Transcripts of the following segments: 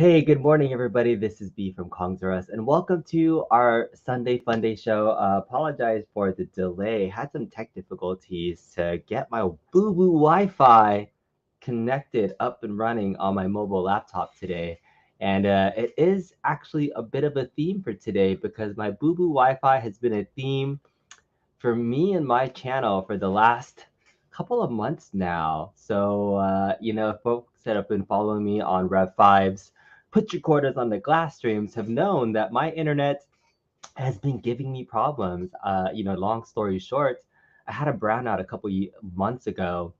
Hey, good morning, everybody. This is B from Kongzerus, and welcome to our Sunday Funday show. Apologize for the delay. Had some tech difficulties to get my boo-boo Wi-Fi connected up and running on my mobile laptop today. And it is actually a bit of a theme for today because my boo-boo Wi-Fi has been a theme for me and my channel for the last couple of months now. So, folks that have been following me on Rev5's Put Your Quarters on the Glass streams have known that my internet has been giving me problems. Long story short, I had a brownout a couple months ago,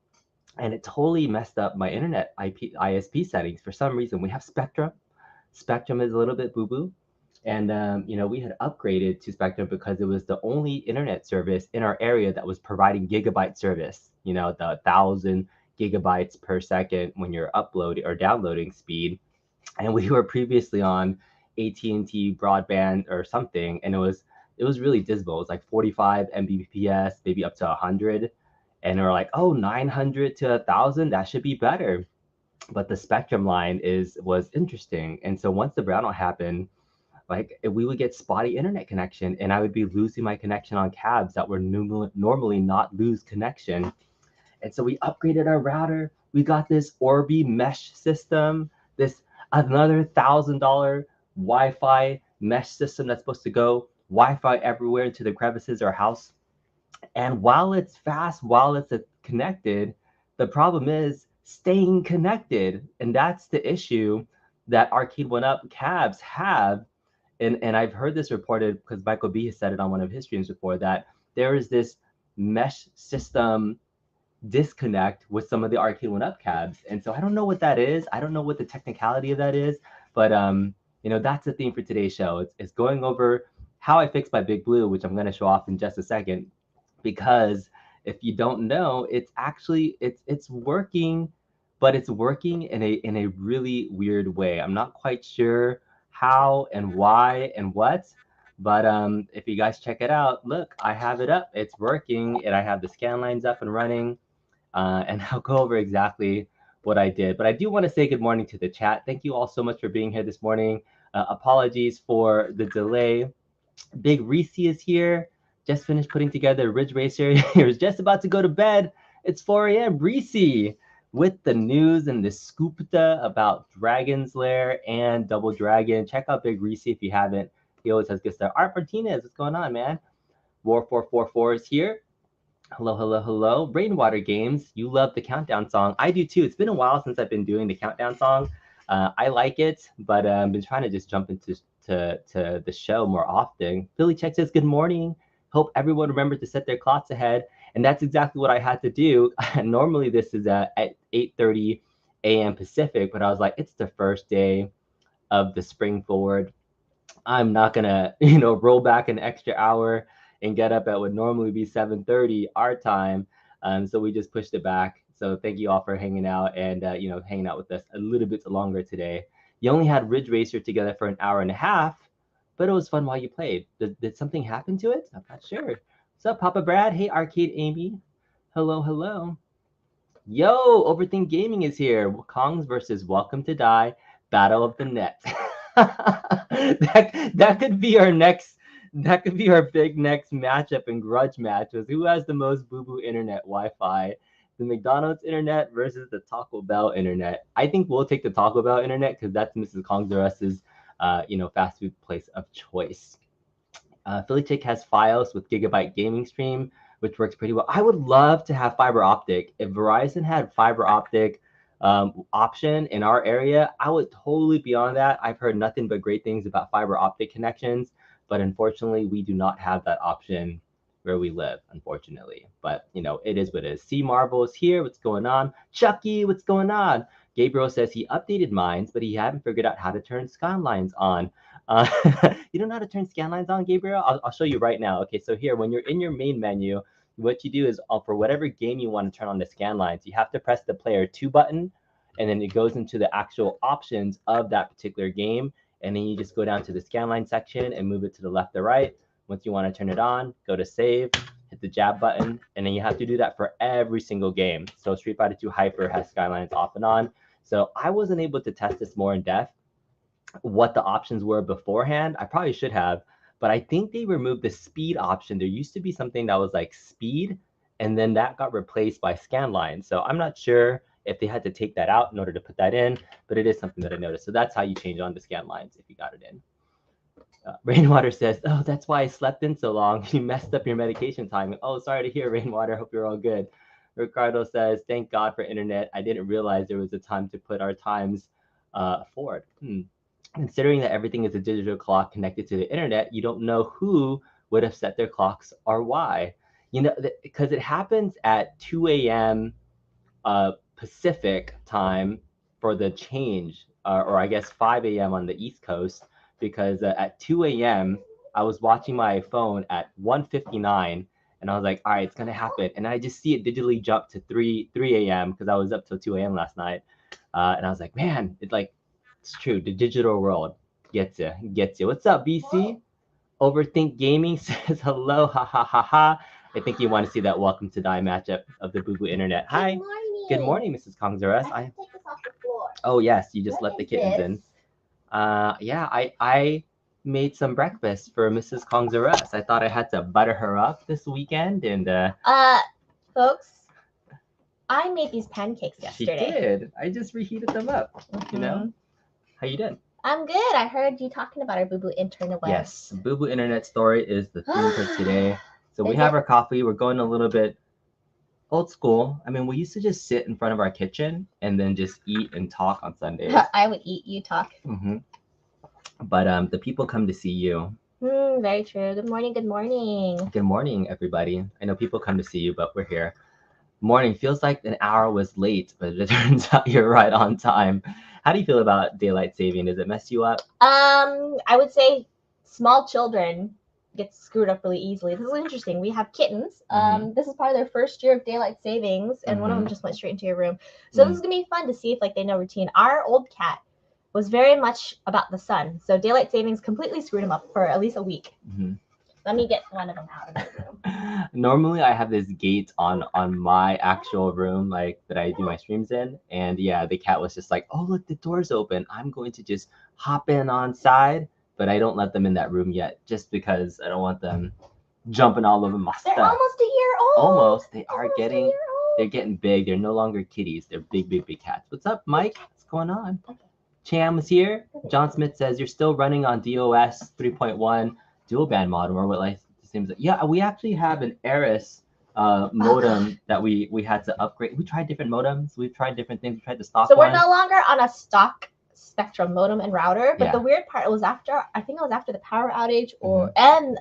and it totally messed up my internet ISP settings. For some reason, we have Spectrum. Spectrum is a little bit boo-boo. And we had upgraded to Spectrum because it was the only internet service in our area that was providing gigabyte service. The 1,000 gigabytes per second when you're uploading or downloading speed. And we were previously on AT&T broadband or something, and it was really dismal. It was like 45 Mbps, maybe up to 100, and we're like, oh, 900 to 1,000, that should be better. But the Spectrum line was interesting, and so once the brownout happened, like we would get spotty internet connection, and I would be losing my connection on cabs that were normally not lose connection. And so we upgraded our router. We got this Orbi mesh system, this another $1,000 Wi-Fi mesh system that's supposed to go Wi-Fi everywhere into the crevices of our house. And while it's fast, while it's connected, the problem is staying connected. And that's the issue that Arcade1Up cabs have. And I've heard this reported because Michael B has said it on one of his streams before, that there is this mesh system disconnect with some of the Arcade1Up cabs. And so I don't know what that is. I don't know what the technicality of that is, but that's the theme for today's show. It's going over how I fixed my Big Blue, which I'm going to show off in just a second, because if you don't know, it's actually it's working, but it's working in a really weird way. I'm not quite sure how and why and what, but if you guys check it out, look, I have it up, it's working, and I have the scan lines up and running, and I'll go over exactly what I did. But I do want to say good morning to the chat. Thank you all so much for being here this morning. Apologies for the delay. Big Reese is here. Just finished putting together Ridge Racer. He was just about to go to bed. It's 4 a.m. Reese with the news and the scoopta about Dragon's Lair and Double Dragon. Check out Big Reese if you haven't. He always has good stuff. Art Martinez, what's going on, man? War444 is here. Hello, hello, hello. Rainwater Games, you love the countdown song. I do too. It's been a while since I've been doing the countdown song. I like it, but I've been trying to just jump into the show more often. Billy Check says, good morning. Hope everyone remembers to set their clocks ahead. And that's exactly what I had to do. Normally this is at 8:30 a.m. Pacific, but I was like, it's the first day of the spring forward. I'm not gonna, roll back an extra hour and get up at what normally be 7:30 our time. So we just pushed it back. So thank you all for hanging out and hanging out with us a little bit longer today. You only had Ridge Racer together for an hour and a half, but it was fun while you played. Did something happen to it? I'm not sure. What's up, Papa Brad? Hey, Arcade Amy. Hello, hello. Yo, Overthink Gaming is here. Kongs versus Welcome to Die, Battle of the Net. that could be our next. That could be our big next matchup and grudge match, was who has the most boo-boo internet Wi-Fi, the McDonald's internet versus the Taco Bell internet. I think we'll take the Taco Bell internet because that's Mrs. Kongzerus's, fast food place of choice. Philly Chick has Fios with Gigabyte Gaming Stream, which works pretty well. I would love to have fiber optic. If Verizon had fiber optic option in our area, I would totally be on that. I've heard nothing but great things about fiber optic connections, but unfortunately, we do not have that option where we live, unfortunately. But, it is what it is. C Marvel is here. What's going on? Chucky, what's going on? Gabriel says he updated mines, but he hadn't figured out how to turn scan lines on. You don't know how to turn scan lines on, Gabriel? I'll show you right now. Okay, so here, when you're in your main menu, what you do is for whatever game you want to turn on the scan lines, you have to press the player 2 button, and then it goes into the actual options of that particular game. And then you just go down to the scan line section and move it to the left or right. Once you want to turn it on, go to save, hit the jab button, and then you have to do that for every single game. So Street Fighter 2 Hyper has scan lines off and on. So I wasn't able to test this more in depth what the options were beforehand. I probably should have, but I think they removed the speed option. There used to be something that was like speed, and then that got replaced by scan line. So I'm not sure if they had to take that out in order to put that in, but it is something that I noticed. So that's how you change on the scan lines if you got it in. Rainwater says, oh, that's why I slept in so long. You messed up your medication timing. Oh, sorry to hear, Rainwater. Hope you're all good. Ricardo says, thank God for internet. I didn't realize there was a time to put our times forward. Considering that everything is a digital clock connected to the internet, you don't know who would have set their clocks or why. You know, because it happens at 2 a.m. Pacific time for the change, or I guess 5 a.m. on the East Coast, because at 2 a.m. I was watching my phone at 1:59, and I was like, all right, it's gonna happen, and I just see it digitally jump to 3 a.m. because I was up till 2 a.m. last night, and I was like, man, it's true. The digital world gets you. What's up, BC? Overthink Gaming says hello, ha ha ha ha. I think you want to see that welcome to die matchup of the Boo Boo Internet. Hi. Good morning, Mrs. Kongzares. Take this off the floor. Oh yes, you just let the kittens in. Yeah, I made some breakfast for Mrs. Kongzares. I thought I had to butter her up this weekend, and folks, I made these pancakes yesterday. She did. I just reheated them up. Mm-hmm. You know, how you doing? I'm good. I heard you talking about our Boo Boo Internet web. Yes, Boo Boo Internet story is the theme for today. So we have our coffee. We're going a little bit old school. I mean, we used to just sit in front of our kitchen and then just eat and talk on Sundays. I would eat, you talk. Mm-hmm. But the people come to see you. Very true. Good morning. Good morning. Good morning, everybody. I know people come to see you, but we're here. Morning feels like an hour was late, but it turns out you're right on time. How do you feel about daylight saving? Does it mess you up? I would say small children get screwed up really easily. This is interesting. We have kittens. This is probably their first year of daylight savings, and one of them just went straight into your room. So this is gonna be fun to see if they know routine. Our old cat was very much about the sun, so daylight savings completely screwed him up for at least a week. Let me get one of them out of the room. Normally, I have this gate on my actual room, like that I do my streams in, and yeah, the cat was just like, "Oh, look, the door's open. I'm going to just hop in on side," but I don't let them in that room yet, just because I don't want them jumping all over my stuff. They're almost a year old. Almost. They're getting big. They're no longer kitties. They're big, big, big cats. What's up, Mike? What's going on? Okay. Cham is here. John Smith says you're still running on DOS 3.1. dual band modem, or what like seems like. Yeah, we actually have an Eris modem that we had to upgrade. We tried different modems. We've tried different things. We tried the stock So one. we're no longer on a stock Spectrum modem and router, but the weird part was after the power outage and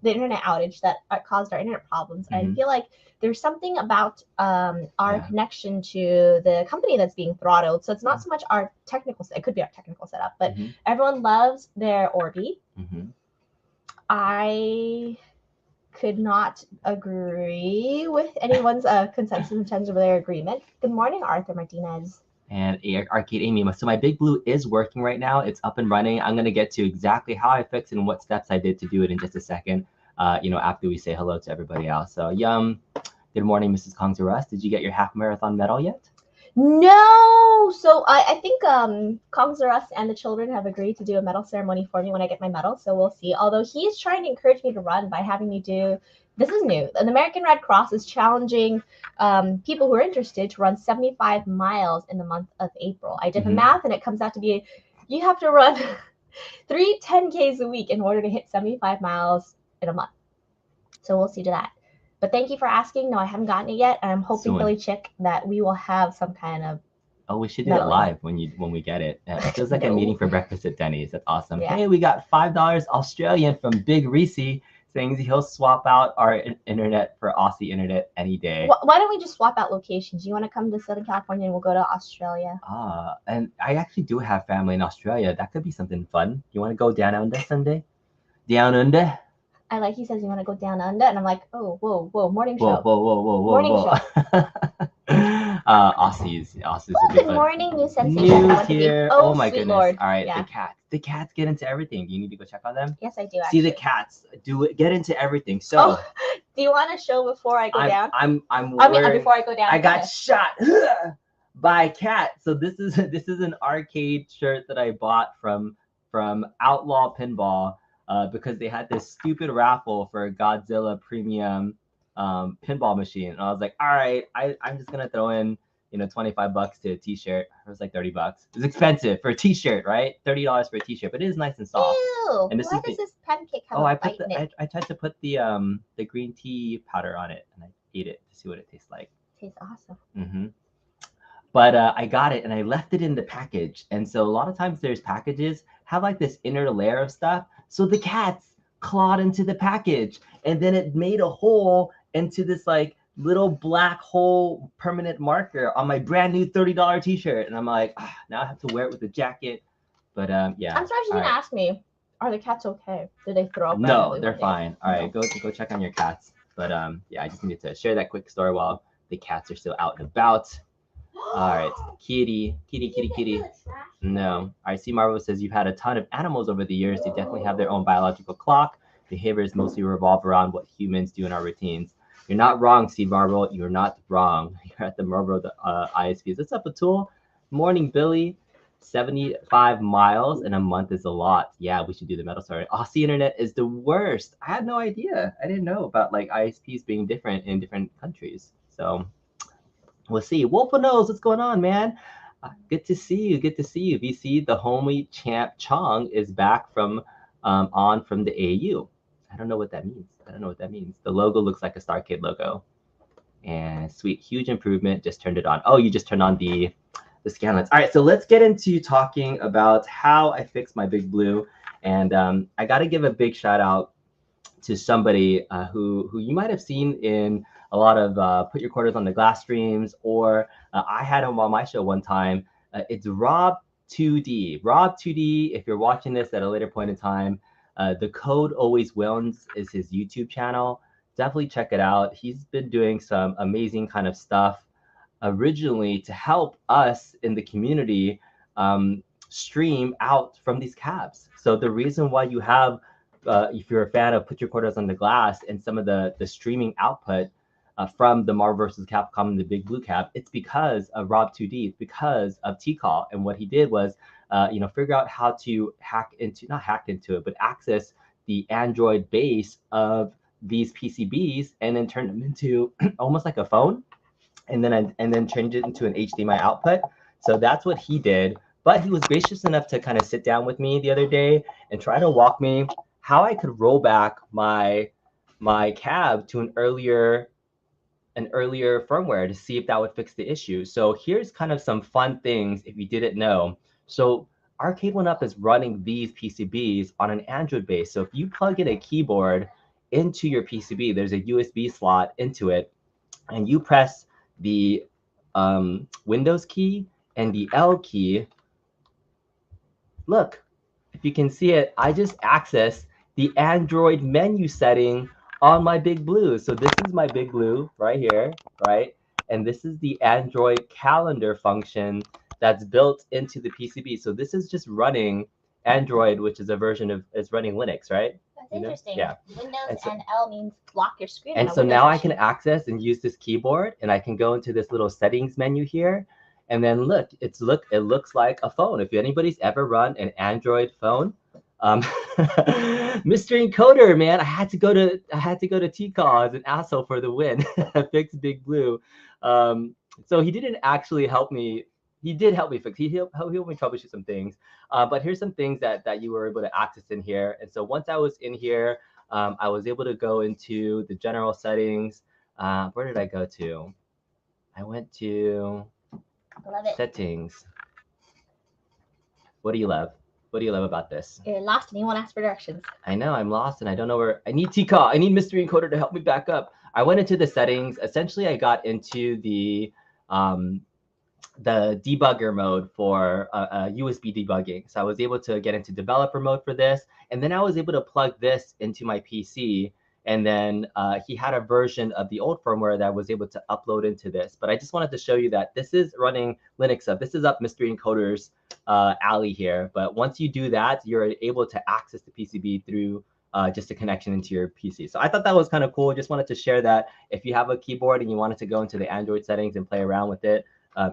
the internet outage that caused our internet problems. I feel like there's something about our connection to the company that's being throttled. So it's not so much our technical it could be our technical setup, but everyone loves their Orbi. I could not agree with anyone's consensus in terms of their agreement. Good morning, Arthur Martinez. And Arcade Amy. So my Big Blue is working right now. It's up and running. I'm going to get to exactly how I fixed it and what steps I did to do it in just a second, after we say hello to everybody else. So, good morning, Mrs. Kongzares. Did you get your half marathon medal yet? No. So I think Kongzares and the children have agreed to do a medal ceremony for me when I get my medal. So we'll see. Although he's trying to encourage me to run by having me do, this is new. The American Red Cross is challenging people who are interested to run 75 miles in the month of April. I did the math and it comes out to be, you have to run 3 10Ks a week in order to hit 75 miles in a month. So we'll see to that. But thank you for asking. No, I haven't gotten it yet. And I'm hoping, Billy Chick, that we will have some kind of. Oh, we should do it live when we get it. It feels like a meeting for breakfast at Denny's. That's awesome. Yeah. Hey, we got $5 Australian from Big Reese saying he'll swap out our internet for Aussie internet any day. Why don't we just swap out locations? You want to come to Southern California and we'll go to Australia? And I actually do have family in Australia. That could be something fun. You want to go down under Sunday? Down under? I like he says you want to go down under, and I'm like, oh, whoa, morning show. Whoa. Morning show. Aussies. Good morning, new sensation. News here. Oh my goodness. Lord. All right, the cats get into everything. Do you need to go check on them? Yes, I do. See the cats get into everything. So do you want to show before I go down? Before I go down. I got shot by a cat. So this is an arcade shirt that I bought from from Outlaw Pinball because they had this stupid raffle for a Godzilla Premium pinball machine. And I was like, all right, I'm just gonna throw in, you know, 25 bucks to a t-shirt. It was like 30 bucks. It's expensive for a t-shirt, right? $30 for a t-shirt, but it is nice and soft. Ew! And this Why is does the, this pancake have oh, a I bite put in it? I tried to put the green tea powder on it, and I ate it to see what it tastes like. Tastes awesome. Mm-hmm. But I got it and I left it in the package. And so a lot of times there's packages have like this inner layer of stuff. So the cats clawed into the package and then it made a hole into this like little black hole permanent marker on my brand new $30 t-shirt. And I'm like, now I have to wear it with a jacket. But yeah. I'm sorry she didn't ask me. Are the cats okay? Did they throw up? No, they're fine. All right, go check on your cats. But yeah, I just needed to share that quick story while the cats are still out and about. All right, kitty. No. All right, C. Marvel says you've had a ton of animals over the years. They definitely have their own biological clock. Behaviors mostly revolve around what humans do in our routines. You're not wrong, C. Marvel. You're not wrong. You're at the Marvel ISPs. What's up, Atul? Morning, Billy. 75 miles in a month is a lot. Yeah, we should do the metal story. Aussie internet is the worst. I had no idea. I didn't know about like ISPs being different in different countries. So we'll see. Wolfa knows what's going on, man. Good to see you. Good to see you. VC, the homie champ Chong is back from on from the AU. I don't know what that means. The logo looks like a Starcade logo. And sweet, huge improvement. Just turned it on. Oh, you just turned on the scan lens. All right, so let's get into talking about how I fixed my Big Blue. And I got to give a big shout out to somebody who you might have seen in a lot of Put Your Quarters on the Glass streams, or I had him on my show one time. It's Rob2D. Rob2D, if you're watching this at a later point in time, The Code Always Wins is his YouTube channel. Definitely check it out. He's been doing some amazing kind of stuff originally to help us in the community stream out from these cabs. So the reason why you have, if you're a fan of Put Your Quarters on the Glass and some of the streaming output from the Marvel vs. Capcom and the Big Blue cab, it's because of Rob2D. It's because of T-Call. And what he did was, figure out how to not hack into it, but access the Android base of these PCBs and then turn them into almost like a phone. And then change it into an HDMI output. So that's what he did. But he was gracious enough to kind of sit down with me the other day and try to walk me how I could roll back my cab to an earlier firmware to see if that would fix the issue. So here's kind of some fun things if you didn't know. So Arcade1Up is running these PCBs on an Android base. So if you plug in a keyboard into your PCB, there's a USB slot into it, and you press the Windows key and the L key. Look, if you can see it, I just accessed the Android menu setting on my Big Blue. So this is my Big Blue right here, right? And this is the Android calendar function that's built into the PCB. So this is just running Android, which is a version of, it's running Linux, right? That's interesting. Yeah. Windows and L means lock your screen. And so now I can access and use this keyboard, and I can go into this little settings menu here. And then look, it looks like a phone. If anybody's ever run an Android phone, Mr. Encoder, man, I had to go to T-Call as an asshole for the win. Fix Big Blue. So he didn't actually help me. He did help me fix. He helped me troubleshoot some things. But here's some things that you were able to access in here. And so once I was in here, I was able to go into the general settings. Where did I go to? I went to settings. What do you love? What do you love about this? You're lost and you want to ask for directions. I know, I'm lost and I don't know where. I need T-Call. I need Mystery Encoder to help me back up. I went into the settings. Essentially, I got into the debugger mode for USB debugging. So I was able to get into developer mode for this. And then I was able to plug this into my PC. And then he had a version of the old firmware that I was able to upload into this. But I just wanted to show you that this is running Linux up. This is up Mystery Encoder's alley here. But once you do that, you're able to access the PCB through just a connection into your PC. So I thought that was kind of cool. Just wanted to share that. If you have a keyboard and you wanted to go into the Android settings and play around with it,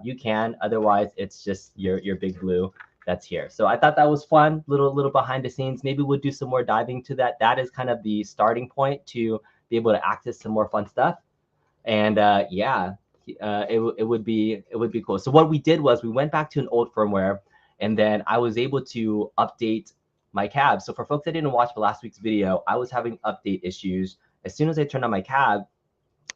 you can. Otherwise, it's just your Big Blue that's here. So I thought that was fun, little behind the scenes. Maybe we'll do some more diving to that. That is kind of the starting point to be able to access some more fun stuff. And yeah, it would be cool. So what we did was we went back to an old firmware, and then I was able to update my cab. So for folks that didn't watch the last week's video, I was having update issues. As soon as I turned on my cab,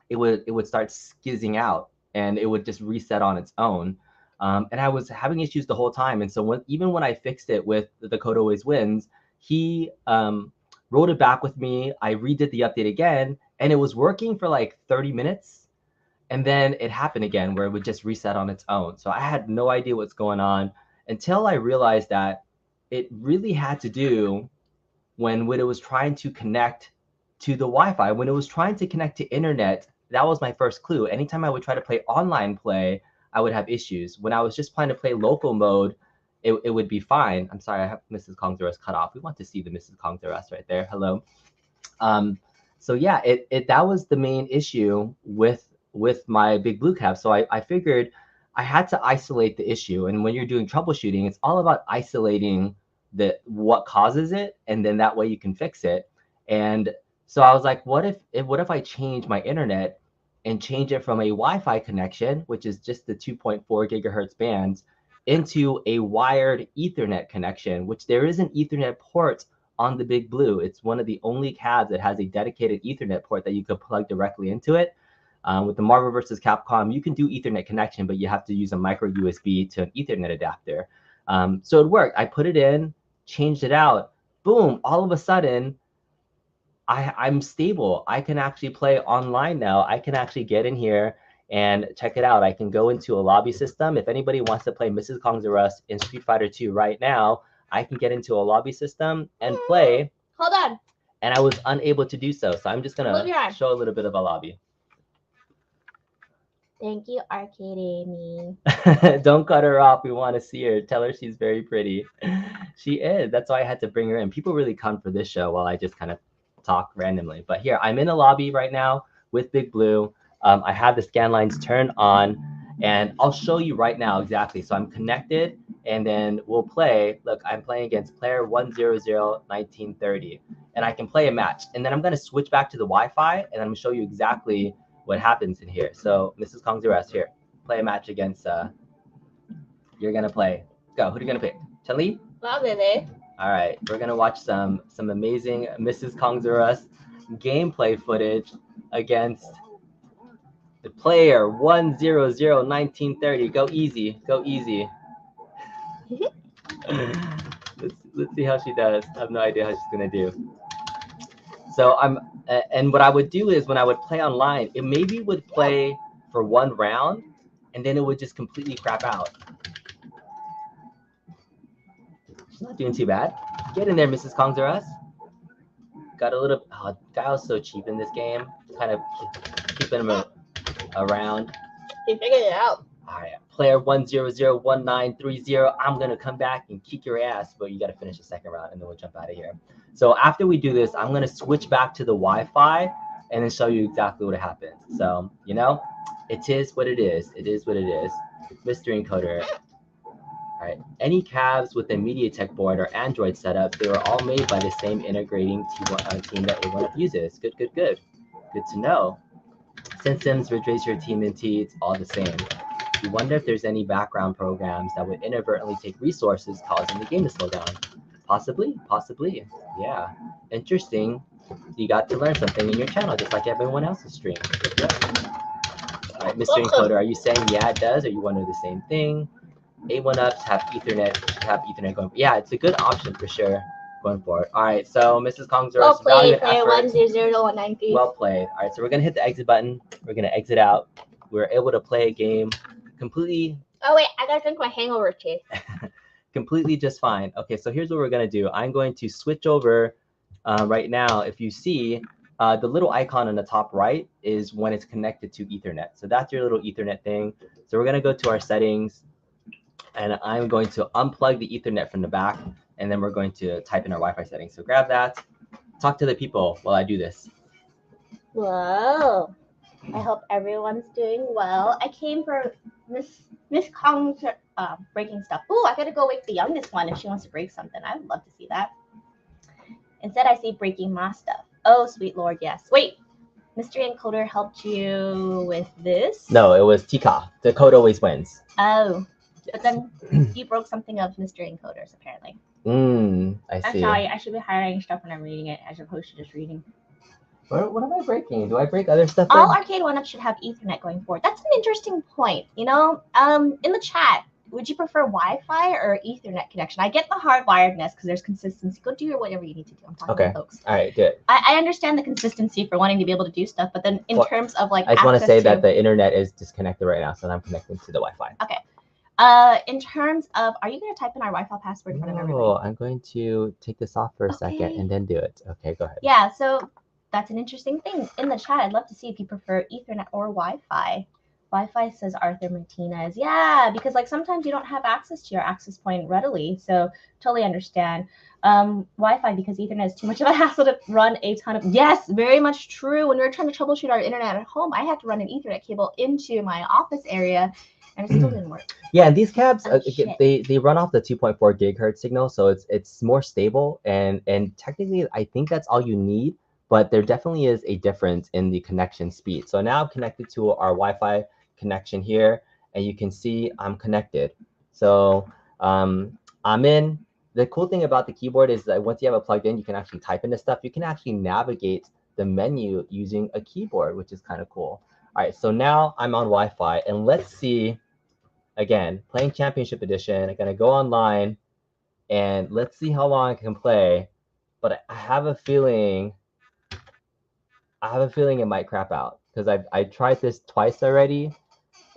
it would start skizzing out, and it would just reset on its own. And I was having issues the whole time. And so even when I fixed it with the Code Always Wins, he wrote it back with me. I redid the update again, and it was working for like 30 minutes. And then it happened again where it would just reset on its own. So I had no idea what's going on until I realized that it really had to do when it was trying to connect to the Wi-Fi. When it was trying to connect to internet, that was my first clue. Anytime I would try to play online play, I would have issues. When I was just trying to play local mode, it would be fine. I'm sorry, I have Mrs. Kong's Us cut off. We want to see the Mrs. Kong's Us right there. Hello. So yeah, that was the main issue with my Big Blue cab. So I figured I had to isolate the issue. And when you're doing troubleshooting, it's all about isolating what causes it, and then that way you can fix it. And so I was like, what if I change my internet and change it from a Wi-Fi connection, which is just the 2.4 gigahertz bands, into a wired Ethernet connection, which there is an Ethernet port on the Big Blue. It's one of the only cabs that has a dedicated Ethernet port that you could plug directly into it. With the Marvel versus Capcom, you can do Ethernet connection, but you have to use a micro USB to an Ethernet adapter. So it worked. I put it in, changed it out. Boom! All of a sudden, I'm stable. I can actually play online now. I can actually get in here and check it out. I can go into a lobby system. If anybody wants to play Mrs. Kong's Us in Street Fighter 2 right now, I can get into a lobby system and play. Hold on. And I was unable to do so. So I'm just going to show a little bit of a lobby. Thank you, Arcade. Don't cut her off. We want to see her. Tell her she's very pretty. She is. That's why I had to bring her in. People really come for this show while I just kind of talk randomly. But here, I'm in a lobby right now with Big Blue. I have the scan lines turned on, and I'll show you right now exactly. So I'm connected, and then we'll play. Look, I'm playing against player 1001930, and I can play a match. And then I'm going to switch back to the Wi-Fi, and I'm going to show you exactly what happens in here. So Mrs. Kong's Us here. Play a match against, you're going to play. Go. Who are you going to pick? Chun-Li? All right, we're gonna watch some amazing Mrs. Kong's Us gameplay footage against the player 1001930. Go easy, go easy. let's see how she does. I have no idea how she's gonna do. So and what I would do is when I would play online, it maybe would play for one round, and then it would just completely crap out. Not doing too bad. Get in there, Mrs. Kong's Us. Got a little. Oh, Guile's so cheap in this game. Kind of keeping him around. He figured it out. All right, player 1001930. I'm gonna come back and kick your ass, but you gotta finish the second round, and then we'll jump out of here. So after we do this, I'm gonna switch back to the Wi-Fi and then show you exactly what happens. So it is what it is. It is what it is. Mr. Encoder. All right. Any cabs with a MediaTek board or Android setup, they were all made by the same integrating team that A1UP uses. Good to know. Since Sims retrace your team in T, it's all the same. You wonder if there's any background programs that would inadvertently take resources, causing the game to slow down. Possibly. Yeah. Interesting. You got to learn something in your channel, just like everyone else's stream. All right, Mr. Encoder, are you saying yeah, it does, or you wonder the same thing? A1UPs have Ethernet going. Yeah, it's a good option for sure going forward. All right, so Mrs. Kong's Us. Well played, player 10019. Well played. All right, so we're gonna hit the exit button. We're gonna exit out. We're able to play a game completely. Oh wait, I gotta drink my hangover tea. Completely just fine. Okay, so here's what we're gonna do. I'm going to switch over right now. If you see, the little icon on the top right is when it's connected to Ethernet. So that's your little Ethernet thing. So we're gonna go to our settings. And I'm going to unplug the Ethernet from the back, and then we're going to type in our Wi-Fi settings. So grab that. Talk to the people while I do this. Whoa. I hope everyone's doing well. I came for Miss Kong's breaking stuff. Ooh, I gotta go wake the youngest one if she wants to break something. I would love to see that. Instead, I see breaking my stuff. Oh, sweet Lord, yes. Wait, Mystery Encoder helped you with this? No, it was Tika. The code always wins. Oh, but then you broke something of Mystery Encoders, apparently. I I'm see. sorry, I should be highlighting stuff when I'm reading it as opposed to just reading. What am I breaking? Do I break other stuff? All Arcade1Up should have Ethernet going forward. That's an interesting point. You know, in the chat, would you prefer Wi-Fi or Ethernet connection? I get the hardwiredness because there's consistency. Go do whatever you need to do. I'm talking to folks. All right, good. I understand the consistency for wanting to be able to do stuff, but then in terms of like, I just want to say that the internet is disconnected right now, so I'm connecting to the Wi-Fi. Okay. In terms of, are you going to type in our Wi-Fi password in front of everybody? No, I'm going to take this off for a second and then do it. Okay, go ahead. Yeah, so that's an interesting thing. In the chat, I'd love to see if you prefer Ethernet or Wi-Fi. Wi-Fi, says Arthur Martinez. Yeah, because like sometimes you don't have access to your access point readily, so totally understand. Wi-Fi, because Ethernet is too much of a hassle to run a ton of. Yes, very much true. When we were trying to troubleshoot our internet at home, I had to run an Ethernet cable into my office area, and it still didn't work. Yeah, and these cabs, they run off the 2.4 gigahertz signal, so it's more stable, and technically I think that's all you need, but there definitely is a difference in the connection speed. So now I'm connected to our Wi-Fi connection here, and you can see I'm connected. So I'm in. The cool thing about the keyboard is that once you have it plugged in, you can actually type into stuff. You can actually navigate the menu using a keyboard, which is kind of cool. All right, so now I'm on Wi-Fi, and let's see, again, playing Championship Edition. I'm gonna go online, and let's see how long I can play. But I have a feeling it might crap out because I tried this twice already,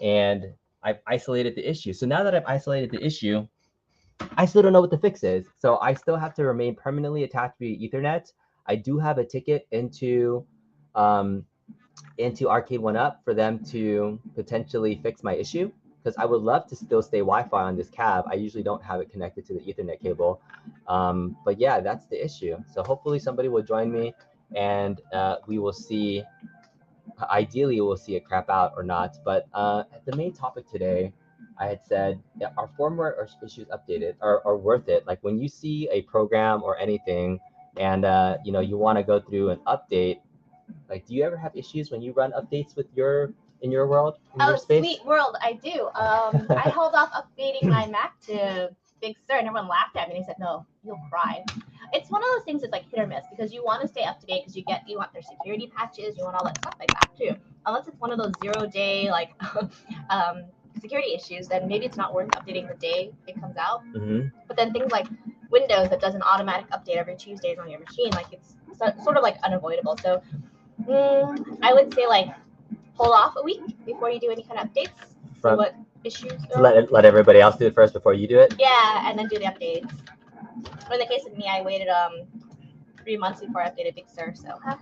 and I've isolated the issue. So now that I've isolated the issue, I still don't know what the fix is. So I still have to remain permanently attached via Ethernet. I do have a ticket into Arcade1Up for them to potentially fix my issue, because I would love to still stay Wi-Fi on this cab. I usually don't have it connected to the Ethernet cable. But yeah, that's the issue. So hopefully somebody will join me, and we will see. Ideally, we'll see it crap out or not. But the main topic today, I had said, are firmware or issues updated are worth it? Like when you see a program or anything, and you want to go through an update, like, do you ever have issues when you run updates with in your world, in your space? Sweet world, I do. I held off updating my Mac to Big Sur, and everyone laughed at me. And they said, "No, you'll cry." It's one of those things that's like hit or miss, because you want to stay up to date because you want their security patches, you want all that stuff like that too. Unless it's one of those 0-day like security issues, then maybe it's not worth updating the day it comes out. But then things like Windows that does an automatic update every Tuesdays on your machine, like it's sort of like unavoidable. So I would say like hold off a week before you do any kind of updates. See what issues. Let everybody else do it first before you do it. Yeah, and then do the updates. Or in the case of me, I waited 3 months before I updated Big Sur. So, but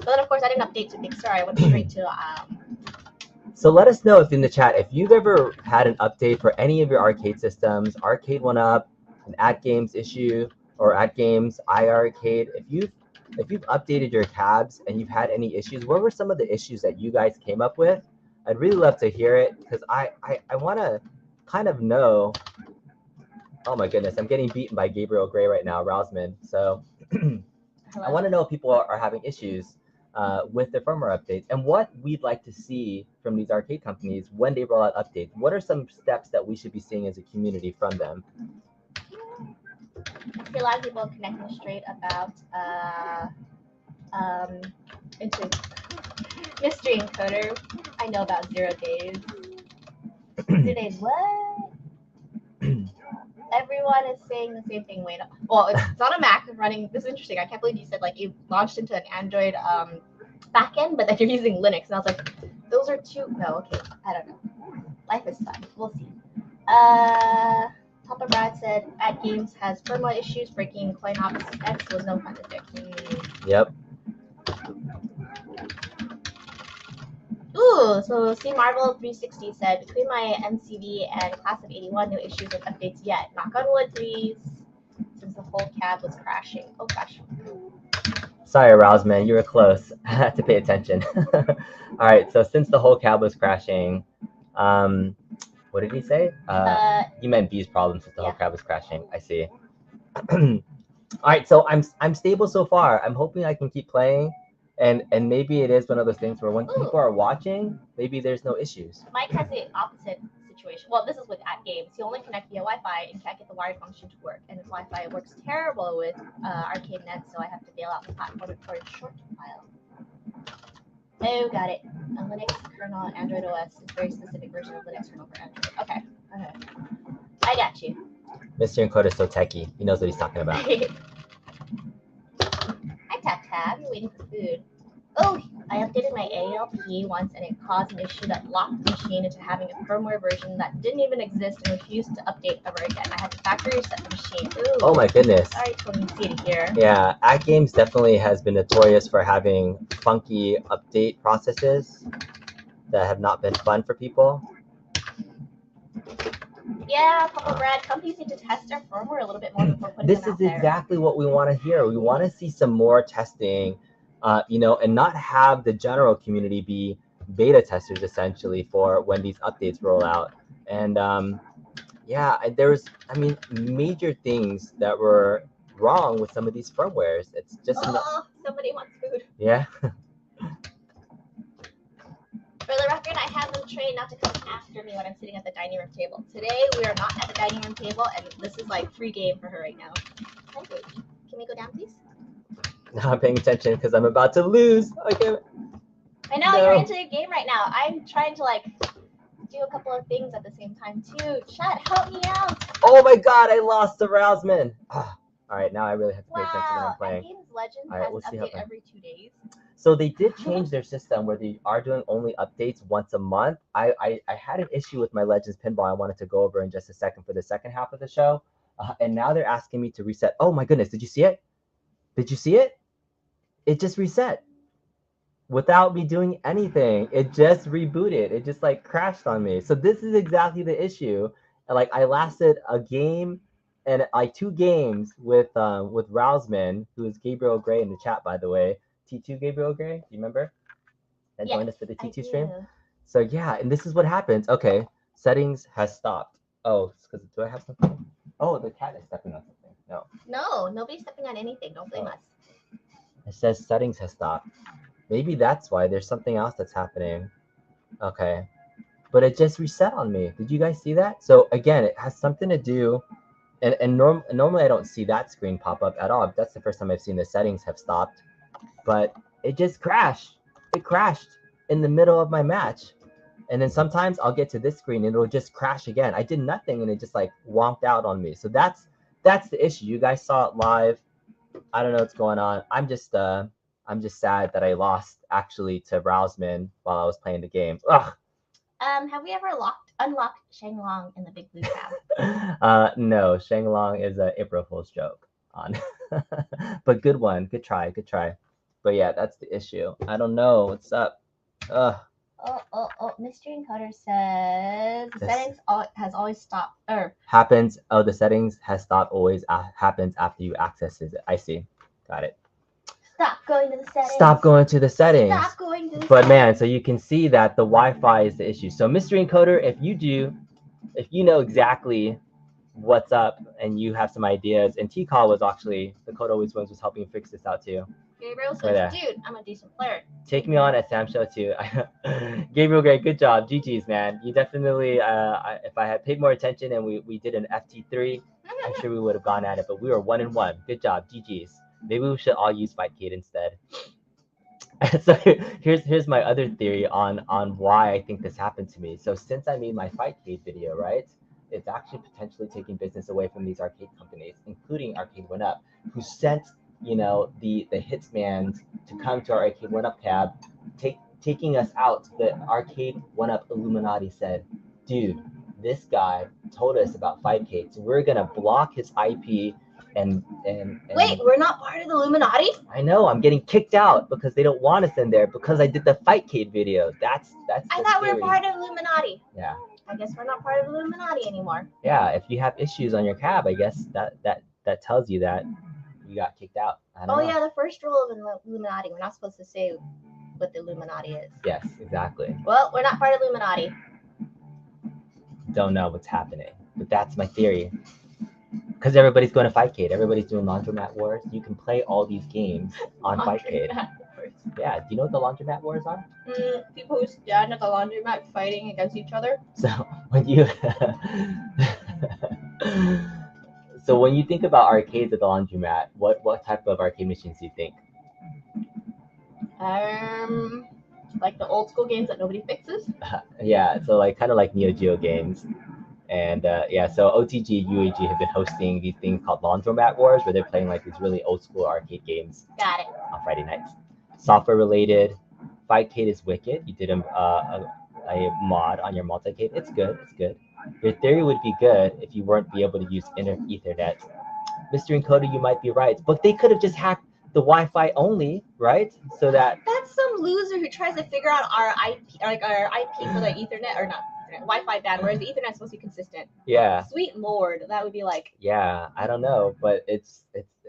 then of course I didn't update to Big Sur. I went straight to. So let us know if in the chat if you've ever had an update for any of your arcade systems, Arcade1Up, an AtGames issue, or AtGames, iArcade. If you've updated your cabs and you've had any issues, what were some of the issues that you guys came up with? I'd really love to hear it, because I want to kind of know. Oh my goodness, I'm getting beaten by Gabriel Gray right now, Rousman. So I want to know if people are having issues with their firmware updates, and what we'd like to see from these arcade companies when they roll out updates. What are some steps that we should be seeing as a community from them? I see a lot of people connecting straight about into Mystery Encoder. I know about 0 days. 0 days, what? Everyone is saying the same thing. Wait, well, it's on a Mac running. This is interesting. I can't believe you said like you launched into an Android backend, but that you're using Linux. And I was like, those are two. No, okay, I don't know. Life is fun. We'll see. Papa Brad said AtGames has firmware issues. Breaking CoinOps X was no fun to fix. Yep. Ooh, so C Marvel 360 said, between my MCV and class of 81, no issues with updates yet. Knock on wood, please. Since the whole cab was crashing. Oh gosh. Sorry, Rousman, you were close. I had to pay attention. All right, so since the whole cab was crashing, What did he say? He meant B's problem since the whole crab was crashing. I see. All right, so I'm stable so far. I'm hoping I can keep playing, and maybe it is one of those things where when people are watching, maybe there's no issues. Mike has the opposite situation. Well, this is with AtGames. He only connects via Wi-Fi and can't get the wired function to work, and his Wi-Fi works terrible with Arcade1Up, so I have to bail out the platform for a short while. Oh, got it. A Linux kernel on Android OS is a very specific version of Linux kernel for Android. Okay. I got you. Mr. Encoder is so techie. He knows what he's talking about. Hi, Tab. You're waiting for food. Oh, I updated my ALP once, and it caused an issue that locked the machine into having a firmware version that didn't even exist and refused to update ever again. I had to factory reset the machine. Ooh. Oh my goodness. Sorry, Tony, see it here. Yeah, AtGames definitely has been notorious for having funky update processes that have not been fun for people. Yeah, Papa Brad, companies need to test their firmware a little bit more before putting them out there. This is exactly what we want to hear. We want to see some more testing, and not have the general community be beta testers essentially for when these updates roll out. And yeah, there's, major things that were wrong with some of these firmwares. It's just somebody wants food. Yeah. For the record, I have them trained not to come after me when I'm sitting at the dining room table. Today, we are not at the dining room table, and this is like free game for her right now. Hi, baby. Can we go down, please? Now I'm paying attention because I'm about to lose. Okay. I know, you're into your game right now. I'm trying to do a couple of things at the same time too. Chat, help me out. Oh my god, I lost the Rouseman. All right, now I really have to pay attention when I'm playing. AtGames Legends has an update every 2 days. So they did change their system where they are doing only updates once a month. I had an issue with my Legends Pinball I wanted to go over in just a second for the second half of the show. And now they're asking me to reset. Oh my goodness, did you see it? Did you see it? It just reset. Without me doing anything. It just rebooted. It just crashed on me. So this is exactly the issue. And I lasted a game and 2 games with Rouseman, who is Gabriel Gray in the chat, by the way. T2 Gabriel Gray, do you remember? That joined us for the T2 stream. So yeah, and this is what happens. Okay, settings has stopped. Oh, it's because do I have something? Oh, the cat is stepping on something. No. No, nobody's stepping on anything. Don't blame us. It says settings has stopped. Maybe that's why there's something else that's happening. Okay, but it just reset on me. Did you guys see that? So again, it has something to do. And normally I don't see that screen pop up at all. That's the first time I've seen the settings have stopped. But it just crashed. It crashed in the middle of my match. And then sometimes I'll get to this screen and it'll just crash again. I did nothing and it just wonked out on me. So that's the issue. You guys saw it live. I don't know what's going on. I'm just sad that I lost actually to Rouseman while I was playing the game. Ugh. Have we ever unlocked Shanglong in the Big Blue tab? No, Shanglong is an April Fool's joke on. But good one. Good try. But yeah, that's the issue. I don't know. What's up? Oh, Mystery Encoder says the settings has always stopped. Happens. Oh, the settings has stopped always happens after you access it. I see. Got it. Stop going to the settings. Stop going to the settings. Stop going to the But man, so you can see that the Wi-Fi is the issue. So Mystery Encoder, if you know exactly what's up and you have some ideas, and T-Call was actually, the Code Always Wins was helping fix this out too. Gabriel says, dude, I'm a decent player. Take me on at Sam Show too. Gabriel Gray, good job. GG's, man. You definitely, if I had paid more attention and we did an FT3, I'm sure we would have gone at it, but we were 1-1. Good job. GG's. Maybe we should all use Fightcade instead. So here's my other theory on why I think this happened to me. So since I made my Fightcade video, right, it's actually potentially taking business away from these arcade companies, including Arcade1Up, who sent the Hitsmans to come to our Arcade1Up tab, taking us out. The Arcade1Up Illuminati said, dude, this guy told us about Fightcade, so we're gonna block his IP. And wait, we're not part of the Illuminati? I know, I'm getting kicked out because they don't want us in there because I did the Fightcade video. That's I thought we were part of Illuminati. Yeah. I guess we're not part of Illuminati anymore. Yeah, if you have issues on your cab, I guess that tells you that you got kicked out. I don't know. Yeah, the first rule of Illuminati, we're not supposed to say what the Illuminati is. Yes, exactly. Well, we're not part of Illuminati. Don't know what's happening, but that's my theory. Because everybody's going to Fightcade. Everybody's doing Laundromat Wars. You can play all these games on Fightcade. Yeah, do you know what the Laundromat Wars are? People who stand at the laundromat fighting against each other. So when you so when you think about arcades at the laundromat, what type of arcade machines do you think? Like the old school games that nobody fixes. Yeah, so like kind of like Neo Geo games. And yeah, so OTG, UAG have been hosting these things called Laundromat Wars, where they're playing like these really old school arcade games. Got it. On Friday nights. Software related, Fightcade is wicked. You did a mod on your multicade. It's good. It's good. Your theory would be good if you weren't be able to use Ethernet. Mr. Encoder, you might be right, but they could have just hacked the Wi-Fi only, right? So that's some loser who tries to figure out our IP, like our IP for the Ethernet or not. Wi-Fi band, whereas the Ethernet is supposed to be consistent. Yeah. Sweet Lord, that would be like. Yeah, I don't know, but it's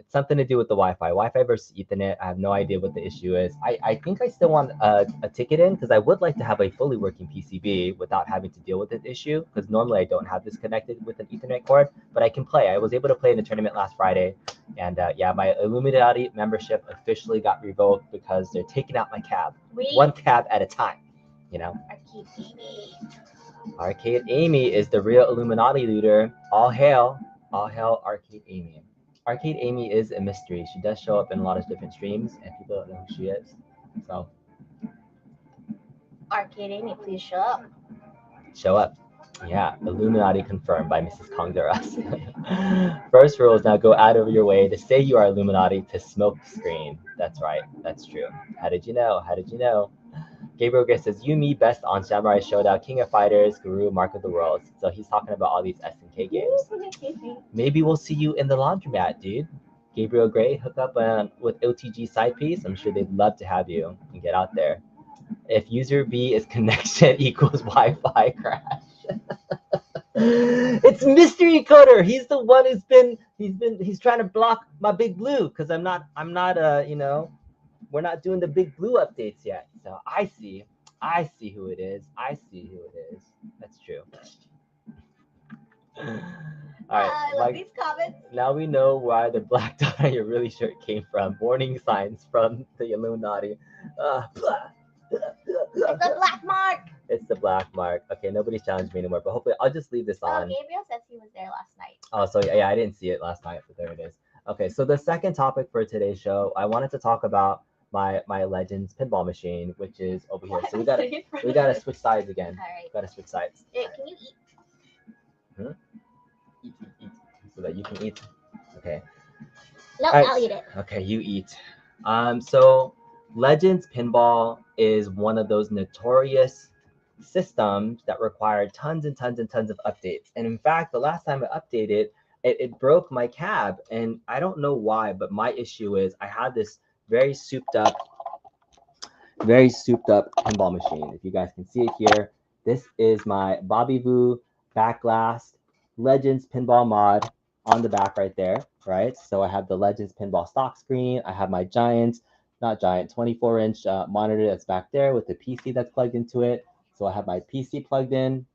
something to do with the Wi-Fi. Wi-Fi versus Ethernet. I have no idea what the issue is. I think I still want a ticket in because I would like to have a fully working PCB without having to deal with this issue. Because normally I don't have this connected with an Ethernet cord, but I can play. I was able to play in the tournament last Friday, and yeah, my Illuminati membership officially got revoked because they're taking out my cab, one cab at a time. You know. Arcade Amy is the real Illuminati leader. All hail Arcade Amy. Arcade Amy is a mystery. She does show up in a lot of different streams, and people don't know who she is. So, Arcade Amy, please show up. Show up. Yeah, Illuminati confirmed by Mrs. Kongdaras. First rule is now go out of your way to say you are Illuminati to smoke the screen. That's right. That's true. How did you know? How did you know? Gabriel Gray says, you, me, best on Samurai Showdown, King of Fighters, Guru, Mark of the World. So he's talking about all these SNK games. Maybe we'll see you in the laundromat, dude. Gabriel Gray, hook up with OTG side piece. I'm sure they'd love to have you and get out there. If user B is connection equals Wi-Fi crash. It's Mystery Coder. He's the one he's trying to block my Big Blue because I'm not you know, we're not doing the Big Blue updates yet. So I see who it is. That's true. All right. I love these comments. Now we know why the black dot on your really shirt came from. Warning signs from the Illuminati. It's a black mark. It's the black mark. Okay, nobody's challenged me anymore, but hopefully I'll just leave this on. Gabriel says he was there last night. Oh, so yeah, I didn't see it last night, but there it is. Okay, so the second topic for today's show, I wanted to talk about my Legends pinball machine, which is over here. So we gotta switch sides again. All right. Gotta switch sides. Hey, can you eat? Eat, so that you can eat. Okay. No, I'll eat it. Okay, you eat. So Legends pinball is one of those notorious systems that required tons and tons and tons of updates. And in fact, the last time I updated, it broke my cab. And I don't know why, but my issue is I had this very souped up pinball machine. If you guys can see it here, this is my Bobby Vu Backlast Legends pinball mod on the back right there, right? So I have the Legends pinball stock screen. I have my 24-inch monitor that's back there with the PC that's plugged into it. So I have my PC plugged in,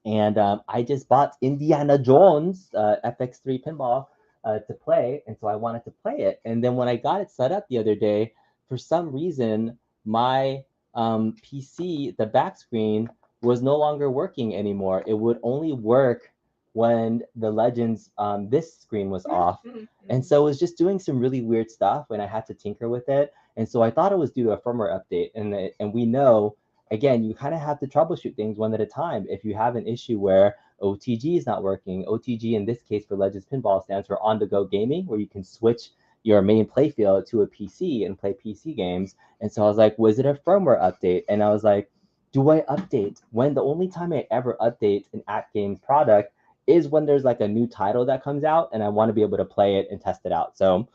and I just bought Indiana Jones FX3 pinball to play, and so I wanted to play it. And then when I got it set up the other day, for some reason, my PC, the back screen, was no longer working anymore. It would only work when the Legends, this screen was off. And so it was just doing some really weird stuff when I had to tinker with it. And so I thought it was due to a firmware update. And we know, again, you kind of have to troubleshoot things one at a time. If you have an issue where OTG is not working, OTG in this case for Legends Pinball stands for on-the-go gaming, where you can switch your main playfield to a PC and play PC games. And so I was like, was it a firmware update? And I was like, do I update? When the only time I ever update an AtGames product is when there's like a new title that comes out and I want to be able to play it and test it out. So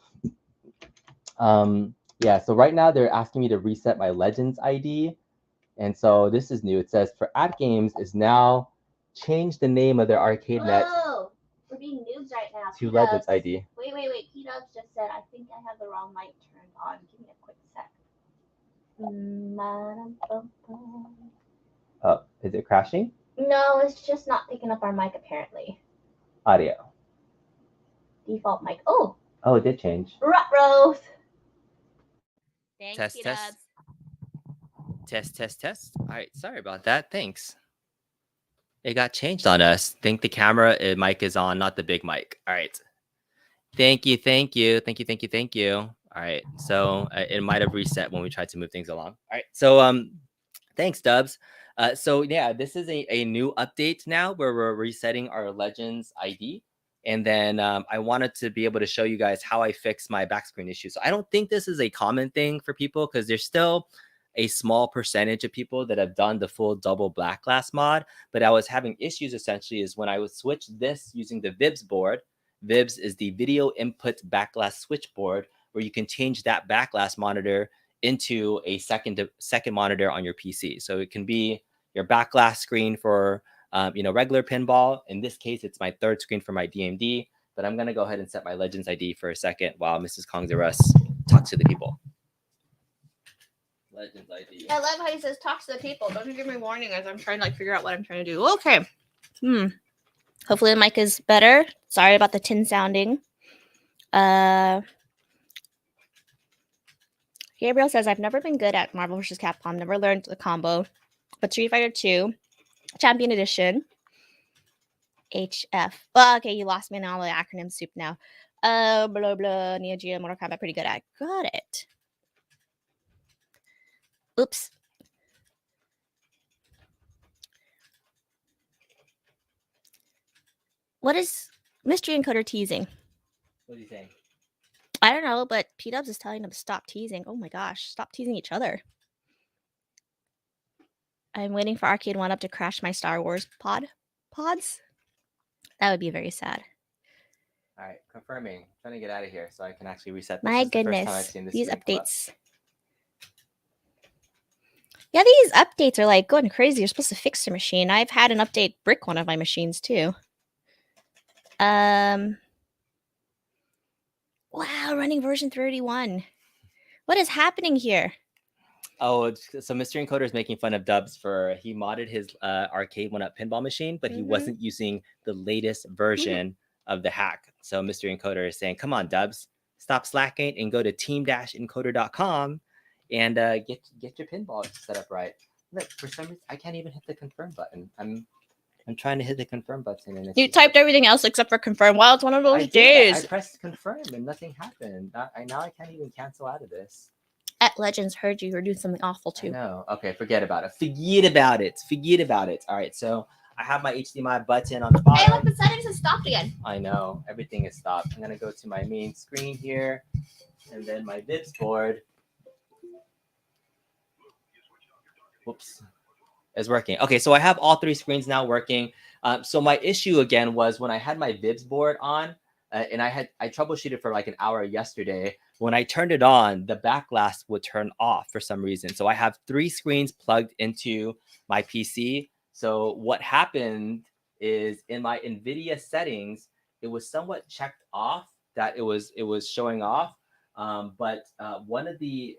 yeah, so right now they're asking me to reset my Legends ID. And so this is new. It says for AtGames is now change the name of their arcade net. Whoa, we're being noobs right now. To Legends ID. Wait. P-Dubs just said, I think I have the wrong mic turned on. Give me a quick sec. Oh, is it crashing? No, it's just not picking up our mic apparently. Audio. Default mic. Oh, it did change. Rose. Test, test. Test, test, test. All right, sorry about that. Thanks. It got changed on us. Think the camera mic is on, not the big mic. All right. Thank you. All right. So it might have reset when we tried to move things along. All right. So thanks, Dubs. So yeah, this is a new update now where we're resetting our Legends ID. And then I wanted to be able to show you guys how I fix my back screen issue. So I don't think this is a common thing for people because there's still a small percentage of people that have done the full double black glass mod. But I was having issues essentially is when I would switch this using the VIBS board. VIBS is the video input backglass switchboard where you can change that backglass monitor into a second monitor on your PC. So it can be your backglass screen for regular pinball. In this case, it's my third screen for my DMD. But I'm gonna go ahead and set my Legends ID for a second while Mrs. Kongzarus talks to the people. Legends ID. I love how he says talk to the people. Don't you give me warning as I'm trying to figure out what I'm trying to do. Okay. Hopefully the mic is better. Sorry about the tin sounding. Gabriel says, I've never been good at Marvel vs. Capcom. Never learned the combo. But Street Fighter 2, Champion Edition, HF. Well, okay, you lost me in all the acronym soup now. Blah, blah, Neo Geo, Mortal Kombat, pretty good at. Got it. Oops. What is Mystery Encoder teasing? What are you saying? I don't know, but P-Dubs is telling them to stop teasing. Oh my gosh, stop teasing each other. I'm waiting for Arcade1Up to crash my Star Wars pods. That would be very sad. All right, confirming. I'm trying to get out of here so I can actually reset this. My This is the first time I've goodness, seen this these screen come up. updates. Yeah, these updates are like going crazy. You're supposed to fix your machine. I've had an update brick one of my machines too. Wow, running version 31. What is happening here? Oh, so Mr. Encoder is making fun of Dubs for he modded his Arcade1Up pinball machine, but he wasn't using the latest version of the hack. So Mr. Encoder is saying, come on, Dubs, stop slacking and go to team-encoder.com and get your pinball set up right. Look, for some reason, I can't even hit the confirm button. I'm trying to hit the confirm button. And You typed everything else except for confirm. Well, it's one of those days. I pressed confirm and nothing happened. Now I can't even cancel out of this. At Legends heard you were doing something awful too. No, okay, forget about it. Forget about it. All right, so I have my HDMI button on the bottom. Hey, look, the settings have stopped again. I know, everything is stopped. I'm gonna go to my main screen here, and then my VIBS board. Whoops, is working. Okay, so I have all three screens now working. So my issue again was when I had my VIBS board on, and I troubleshooted for like an hour yesterday. When I turned it on, the backglass would turn off for some reason. So I have three screens plugged into my PC. So what happened is in my NVIDIA settings, it was somewhat checked off that it was showing off. But one of the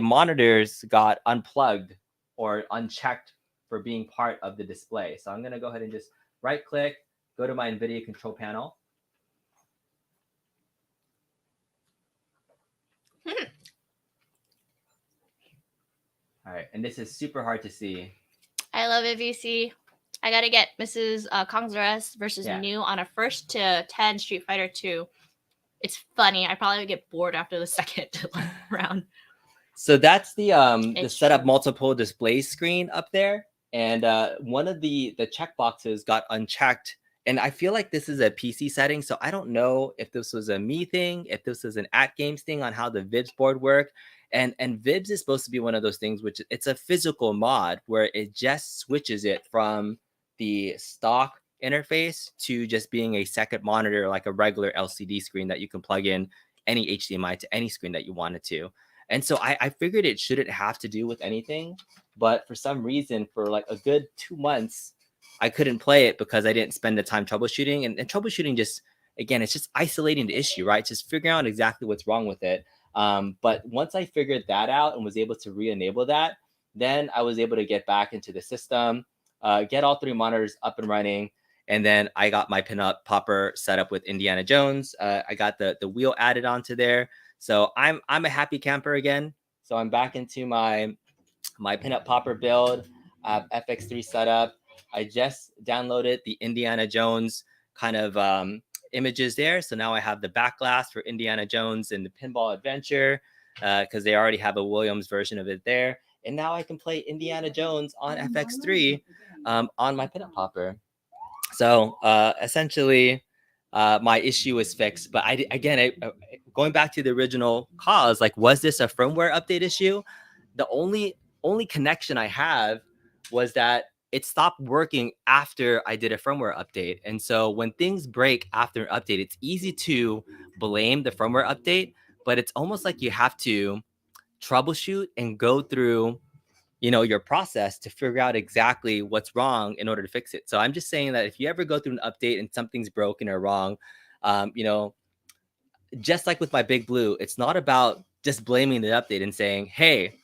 monitors got unplugged or unchecked for being part of the display. So I'm going to go ahead and just right click, go to my NVIDIA control panel. All right, and this is super hard to see. I love it, VC. I gotta get Mrs. Kongzarus versus New on a 1st to 10 Street Fighter 2. It's funny. I probably would get bored after the second round. So that's the setup multiple display screen up there, and one of the checkboxes got unchecked. And I feel like this is a PC setting, so I don't know if this was a me thing, if this was an AtGames thing on how the VIBS board work. And VIBS is supposed to be one of those things which it's a physical mod where it just switches it from the stock interface to just being a second monitor, like a regular LCD screen that you can plug in any HDMI to any screen that you wanted to. And so I figured it shouldn't have to do with anything, but for some reason, for like a good 2 months, I couldn't play it because I didn't spend the time troubleshooting. And troubleshooting just, again, it's just isolating the issue, right? Just figuring out exactly what's wrong with it. But once I figured that out and was able to re-enable that, then I was able to get back into the system. get all 3 monitors up and running. And then I got my pinup popper set up with Indiana Jones. I got the wheel added onto there. So I'm a happy camper again. So I'm back into my pinup popper build. I have FX3 set up. I just downloaded the Indiana Jones kind of images there. So now I have the back glass for Indiana Jones and the Pinball Adventure because they already have a Williams version of it there. And now I can play Indiana Jones on FX3 on my pinup popper. So essentially, my issue is fixed. But going back to the original cause, like, was this a firmware update issue? The only connection I have was that it stopped working after I did a firmware update. And so when things break after an update, it's easy to blame the firmware update, but it's almost like you have to troubleshoot and go through your process to figure out exactly what's wrong in order to fix it. So I'm just saying that if you ever go through an update and something's broken or wrong, just like with my Big Blue, it's not about just blaming the update and saying, hey,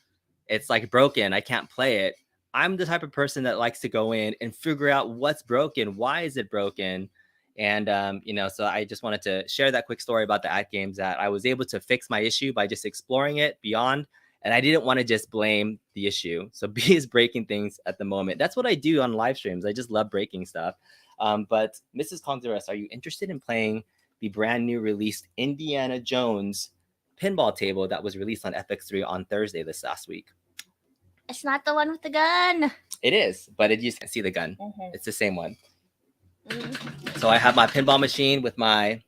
it's like broken, I can't play it. I'm the type of person that likes to go in and figure out what's broken, why is it broken, and so I just wanted to share that quick story about the AtGames, that I was able to fix my issue by just exploring it beyond, and I didn't want to just blame the issue. So B is breaking things at the moment. That's what I do on live streams. I just love breaking stuff. But Mrs. Congress, are you interested in playing the brand new released Indiana Jones pinball table that was released on FX3 on Thursday this last week? It's not the one with the gun. It is, but you just can't see the gun. It's the same one. So I have my pinball machine with my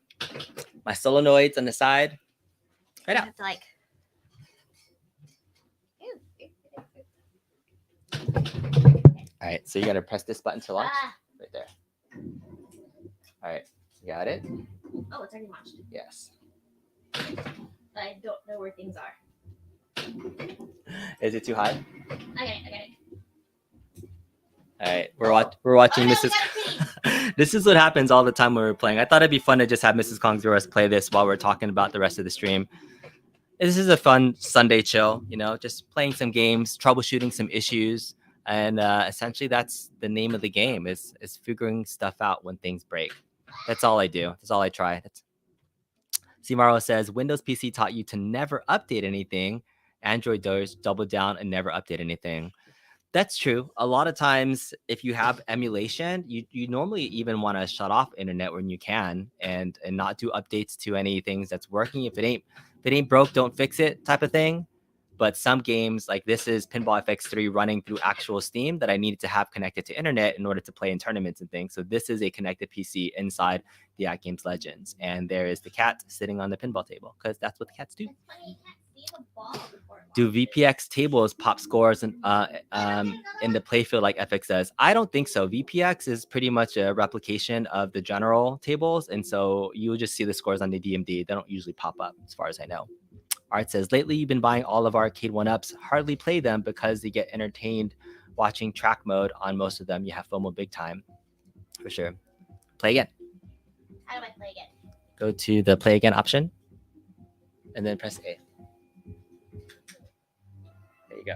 solenoids on the side. Right out. Like... All right, so you gotta press this button to launch. Right there. All right, you got it? Oh, it's already launched. Yes. I don't know where things are. Is it too high? I get it. All right, we're watching Mrs. This is what happens all the time when we're playing. I thought it'd be fun to just have Mrs. Kongzuras play this while we're talking about the rest of the stream. This is a fun Sunday chill, just playing some games, troubleshooting some issues, and essentially that's the name of the game is figuring stuff out when things break. That's all I do. That's all I try. Cmaro says Windows PC taught you to never update anything. Android does double down and never update anything. That's true. A lot of times, if you have emulation, you normally even want to shut off internet when you can and not do updates to any things that's working. If it ain't broke, don't fix it type of thing. But some games, like this is Pinball FX3 running through actual Steam that I needed to have connected to internet in order to play in tournaments and things. So this is a connected PC inside the AtGames Legends. And there is the cat sitting on the pinball table because that's what the cats do. Do VPX tables pop scores in the playfield like FX does? I don't think so. VPX is pretty much a replication of the general tables. And so you will just see the scores on the DMD. They don't usually pop up as far as I know. Art says, lately you've been buying all of our Arcade1Ups. Hardly play them because they get entertained watching track mode on most of them. You have FOMO big time. For sure. Play again. How do I play again? Go to the play again option. And then press A. There you go.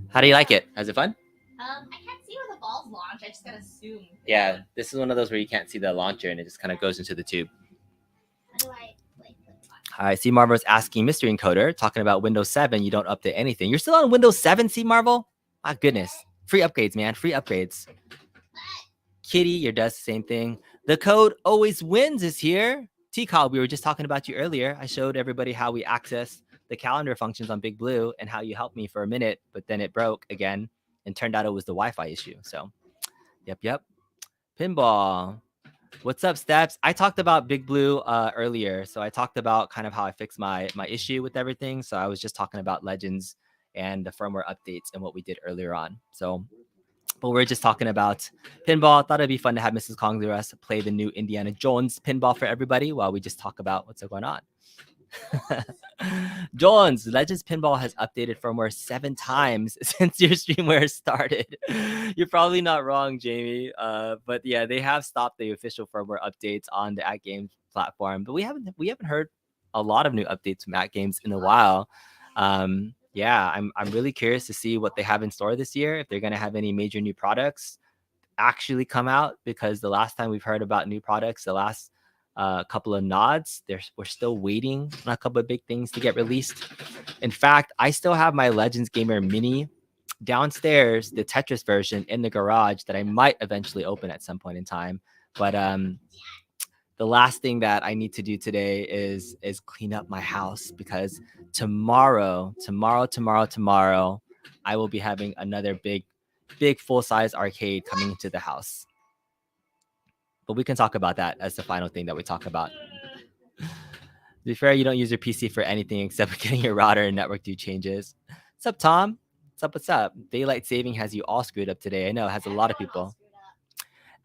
How do you like it? Is it fun? I can't see where the balls launch. I just gotta assume. Yeah, this is one of those where you can't see the launcher and it just kind of goes into the tube. How do I play? All right, C Marvel's asking Mystery Encoder, talking about Windows 7. You don't update anything. You're still on Windows 7, C Marvel? My goodness. Free upgrades, man. Free upgrades. Kitty, your does the same thing. The code always wins is here. T-Call, we were just talking about you earlier. I showed everybody how we access the calendar functions on Big Blue and how you helped me for a minute, but then it broke again and turned out it was the Wi-Fi issue. So, yep. Pinball. What's up, Steps? I talked about Big Blue earlier. So I talked about kind of how I fixed my issue with everything. So I was just talking about Legends and the firmware updates and what we did earlier on. So, but we're just talking about pinball. Thought it'd be fun to have Mrs. Kongzuras play the new Indiana Jones pinball for everybody while we just talk about what's going on. Jones, Legends Pinball has updated firmware 7 times since your streamware started. You're probably not wrong, Jamie. But yeah, they have stopped the official firmware updates on the AtGames platform. But we haven't heard a lot of new updates from AtGames in a while. yeah, I'm really curious to see what they have in store this year. If they're gonna have any major new products actually come out, because the last time we've heard about new products, the last couple of nods, we're still waiting on a couple of big things to get released. In fact, I still have my Legends Gamer Mini downstairs, the Tetris version in the garage that I might eventually open at some point in time. But the last thing that I need to do today is clean up my house, because tomorrow, I will be having another big full-size arcade coming into the house. But we can talk about that as the final thing that we talk about. To be fair, you don't use your PC for anything except for getting your router and network do changes. What's up, Tom? What's up? Daylight saving has you all screwed up today. I know, it has a lot of people.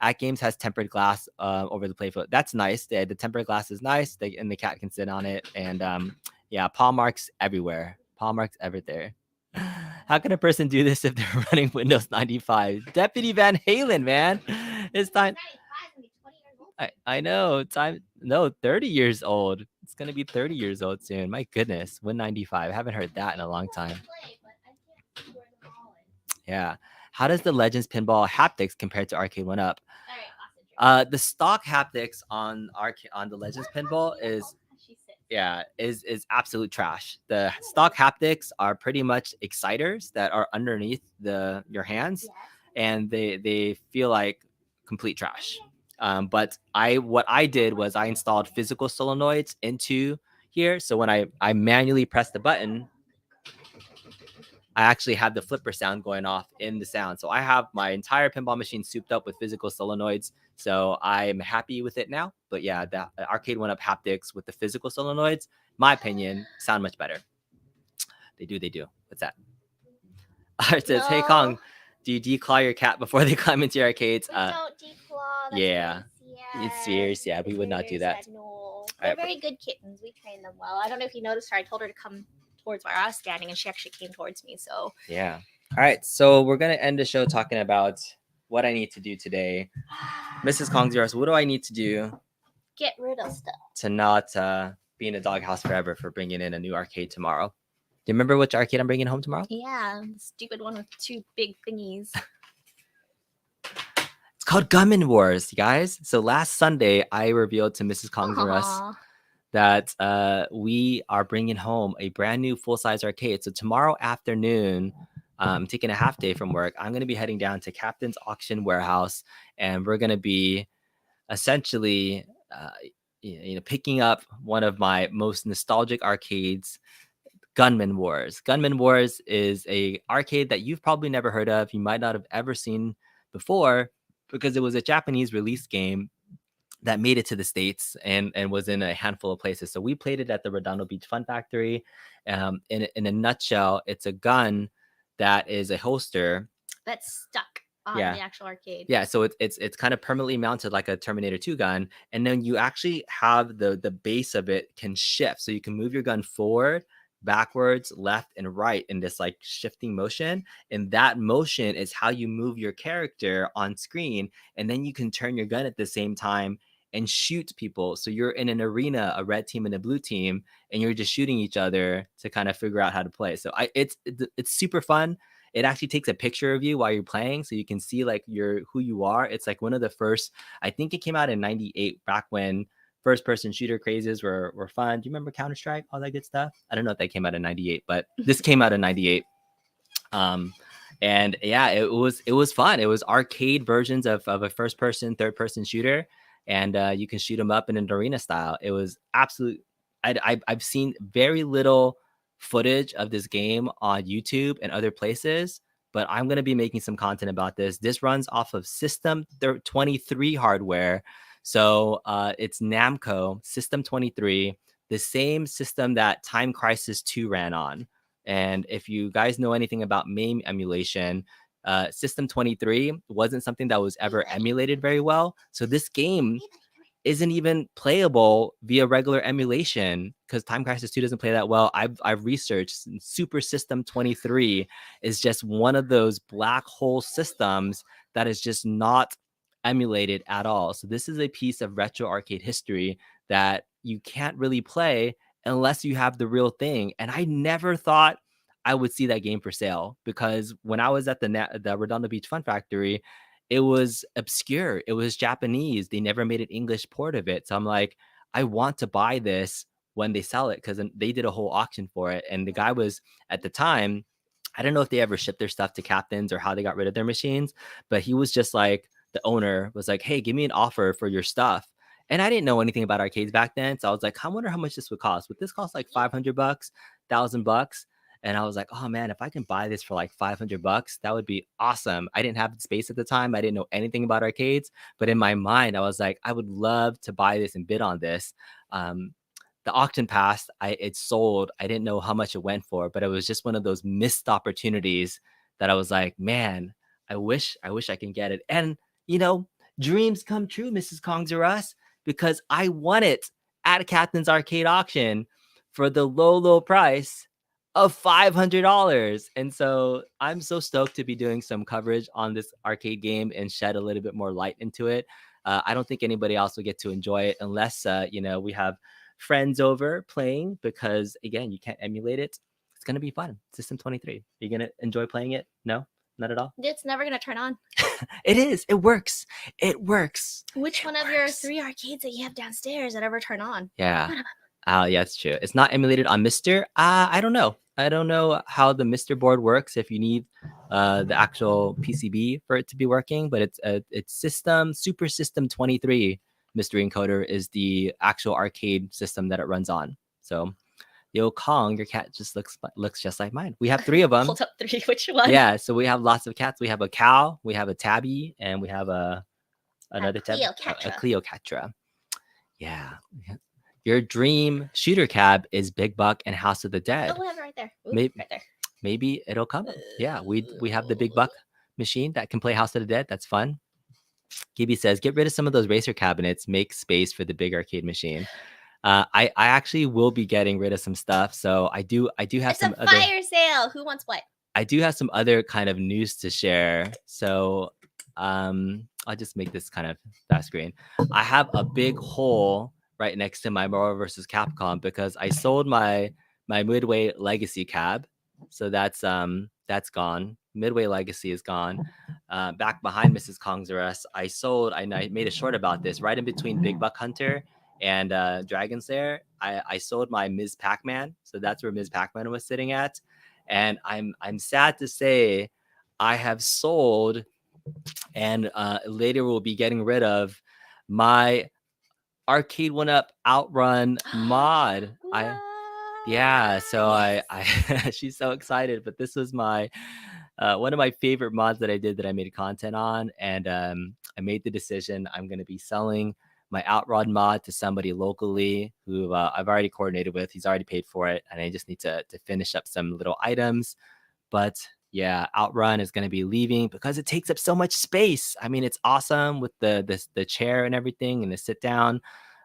AtGames has tempered glass over the playfield. That's nice. The tempered glass is nice, and the cat can sit on it. And yeah, paw marks everywhere. Paw marks everywhere. How can a person do this if they're running Windows 95? Deputy Van Halen, man. It's time. I know. Time. No, 30 years old. It's going to be 30 years old soon. My goodness. Win 95. I haven't heard that in a long time. Yeah. How does the Legends Pinball haptics compare to Arcade1Up? The stock haptics on the Legends Pinball is absolute trash. The stock haptics are pretty much exciters that are underneath your hands, and they feel like complete trash. But what I did was I installed physical solenoids into here, so when I manually press the button, I actually have the flipper sound going off in the sound. So I have my entire pinball machine souped up with physical solenoids. So I'm happy with it now. But yeah, the Arcade1Up haptics with the physical solenoids, my opinion, sound much better. They do. What's that? It says, hey Kong, do you declaw your cat before they climb into your arcades? We don't declaw. That's yeah. Nice. It's fierce. Yeah, we would not do that. No. They're very good kittens. We train them well. I don't know if you noticed her. I told her to come towards where I was standing, and she actually came towards me. So yeah. All right. So we're gonna end the show talking about what I need to do today. Mrs. Kongzeros, what do I need to do? Get rid of stuff. To not be in a doghouse forever for bringing in a new arcade tomorrow. Do you remember which arcade I'm bringing home tomorrow? Yeah, the stupid one with two big thingies. It's called Gunman Wars, you guys. So last Sunday, I revealed to Mrs. Kongzeros that we are bringing home a brand new full-size arcade. So tomorrow afternoon, I'm taking a half day from work. I'm going to be heading down to Captain's Auction Warehouse, and we're going to be essentially picking up one of my most nostalgic arcades, Gunman Wars. Gunman Wars is a arcade that you've probably never heard of. You might not have ever seen before, because it was a Japanese release game that made it to the States and was in a handful of places. So we played it at the Redondo Beach Fun Factory. In a nutshell, it's a gun that is a holster that's stuck on the actual arcade. Yeah, so it's kind of permanently mounted like a Terminator 2 gun, and then you actually have the base of it can shift, so you can move your gun forward, backwards, left, and right in this like shifting motion, and that motion is how you move your character on screen, and then you can turn your gun at the same time and shoot people. So you're in an arena, a red team and a blue team, and you're just shooting each other to kind of figure out how to play. So it's super fun. It actually takes a picture of you while you're playing, so you can see like who you are. It's like one of the first, I think it came out in 98, back when first person shooter crazes were fun. Do you remember Counter-Strike, all that good stuff? I don't know if that came out in 98, but this came out in 98. And yeah, it was fun. It was arcade versions of a first person, third person shooter, and you can shoot them up in an arena style. It was absolute. I've seen very little footage of this game on YouTube and other places, but I'm going to be making some content about this. This runs off of System 23 hardware. So it's Namco System 23, the same system that Time Crisis 2 ran on. And if you guys know anything about MAME emulation, System 23 wasn't something that was ever emulated very well. So this game isn't even playable via regular emulation because Time Crisis 2 doesn't play that well. I've researched Super System 23 is just one of those black hole systems that is just not emulated at all. So this is a piece of retro arcade history that you can't really play unless you have the real thing. And I never thought I would see that game for sale, because when I was at the Redondo Beach Fun Factory, it was obscure. It was Japanese. They never made an English port of it. So I'm like, I want to buy this when they sell it, because they did a whole auction for it. And the guy was, at the time, I don't know if they ever shipped their stuff to captains or how they got rid of their machines, but he was just like, the owner was like, hey, give me an offer for your stuff. And I didn't know anything about arcades back then. So I was like, I wonder how much this would cost. Would this cost like $500, $1,000? And I was like, oh man, if I can buy this for like $500, that would be awesome. I didn't have the space at the time. I didn't know anything about arcades, but in my mind, I was like, I would love to buy this and bid on this. The auction passed, it sold. I didn't know how much it went for, but it was just one of those missed opportunities that I was like, man, I wish I can get it. And dreams come true, Mrs. Kongs or Us, because I won it at Captain's Arcade Auction for the low price of $500. And so I'm so stoked to be doing some coverage on this arcade game and shed a little bit more light into it. I don't think anybody else will get to enjoy it unless we have friends over playing, because again, you can't emulate it. It's gonna be fun. System 23. Are you gonna enjoy playing it? No, not at all. It's never gonna turn on. It is. It works. Which one of your 3 arcades that you have downstairs that ever turn on? Yeah. Yeah, it's true. It's not emulated on Mr. I don't know. I don't know how the Mr. board works, if you need the actual PCB for it to be working, but it's Super System 23. Mystery Encoder is the actual arcade system that it runs on. So, yo, Kong, your cat just looks just like mine. We have 3 of them. Hold up 3. Which one? Yeah, so we have lots of cats. We have a cow, we have a tabby, and we have another tabby, a Cleocatra. Yeah. Your dream shooter cab is Big Buck and House of the Dead. Oh, we have it right there. Ooh, maybe, right there. Maybe it'll come. Yeah, we have the Big Buck machine that can play House of the Dead. That's fun. Gibby says, get rid of some of those racer cabinets, make space for the big arcade machine. I actually will be getting rid of some stuff. So I do have it's some fire sale. Who wants what? I do have some other kind of news to share. So I'll just make this kind of fast screen. I have a big hole right next to my Marvel vs. Capcom because I sold my Midway Legacy cab. So that's gone. Midway Legacy is gone. Back behind Mrs. Kongs or Us, I made a short about this right in between Big Buck Hunter and Dragon Slayer. I sold my Ms. Pac-Man. So that's where Ms. Pac-Man was sitting at. And I'm sad to say I have sold and later we'll be getting rid of my Arcade1Up Outrun mod. So she's so excited, but this was my one of my favorite mods that I did that I made content on, and I made the decision I'm going to be selling my Outrun mod to somebody locally who I've already coordinated with. He's already paid for it, and I just need to finish up some little items. But yeah, Outrun is going to be leaving because it takes up so much space. I mean, it's awesome with the chair and everything and the sit down,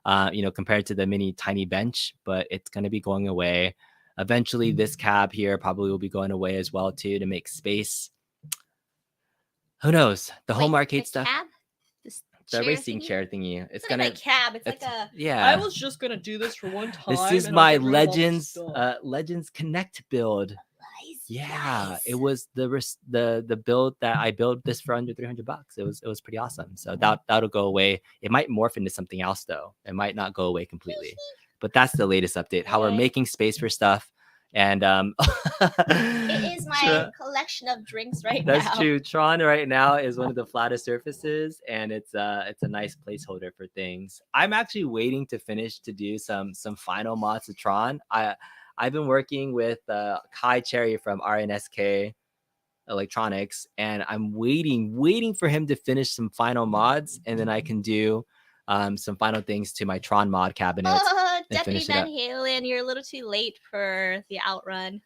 compared to the mini tiny bench, but it's going to be going away. Eventually, this cab here probably will be going away as well too to make space. Who knows? The home arcade stuff. Cab? The racing chair thingy. It's gonna like a cab. It's like a. Yeah. I was just gonna do this for one time. This is my Legends Connect build. Yeah, it was the build that I built this for under $300. It was pretty awesome. So that'll go away. It might morph into something else though. It might not go away completely. But that's the latest update. How we're making space for stuff. And it is my collection of drinks right now. That's true. Tron right now is one of the flattest surfaces, and it's a nice placeholder for things. I'm actually waiting to finish to do some final mods to Tron. I've been working with Kai Cherry from RNSK Electronics, and I'm waiting for him to finish some final mods, and then I can do some final things to my Tron mod cabinet. Deputy Van Halen, you're a little too late for the Outrun.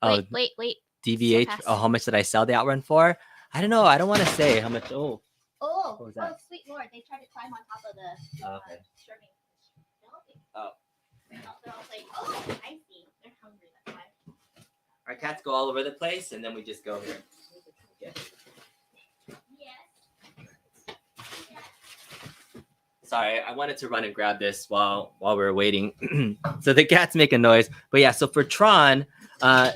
Wait. DVH. So how much did I sell the Outrun for? I don't know. I don't want to say how much. Oh, sweet Lord. They tried to climb on top of the serving. Oh. So I was like, oh, I see. They're hungry. That's why. Our cats go all over the place, and then we just go here. Okay. Sorry, I wanted to run and grab this while we were waiting. So the cats make a noise. But yeah, so for Tron,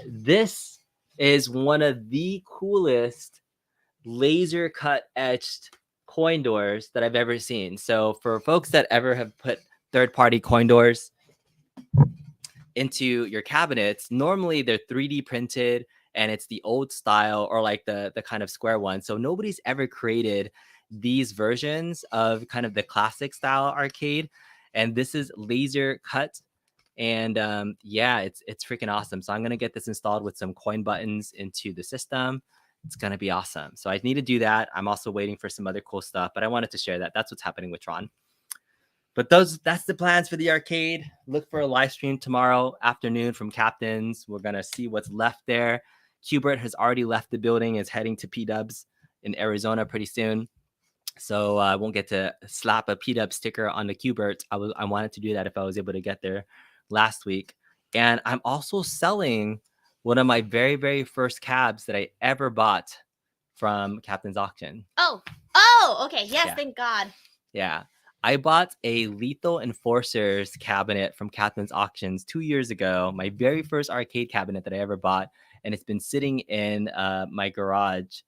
This is one of the coolest laser cut etched coin doors that I've ever seen. So for folks that ever have put third-party coin doors into your cabinets, normally they're 3D printed and it's the old style or like the kind of square one. So nobody's ever created these versions of kind of the classic style arcade. And this is laser cut. And yeah, it's freaking awesome. So I'm gonna get this installed with some coin buttons into the system. It's gonna be awesome. So I need to do that. I'm also waiting for some other cool stuff, but I wanted to share that. That's what's happening with Tron. But that's the plans for the arcade. Look for a live stream tomorrow afternoon from Captain's. We're gonna see what's left there. Hubert has already left the building, is heading to P-Dubs in Arizona pretty soon. So I won't get to slap a P-Dub sticker on the Hubert. I wanted to do that if I was able to get there last week. And I'm also selling one of my very, very first cabs that I ever bought from Captain's Auction. Oh, okay. Yes, Yeah. thank God. Yeah. I bought a Lethal Enforcers cabinet from Captain's Auctions 2 years ago, my very first arcade cabinet that I ever bought. And it's been sitting in my garage,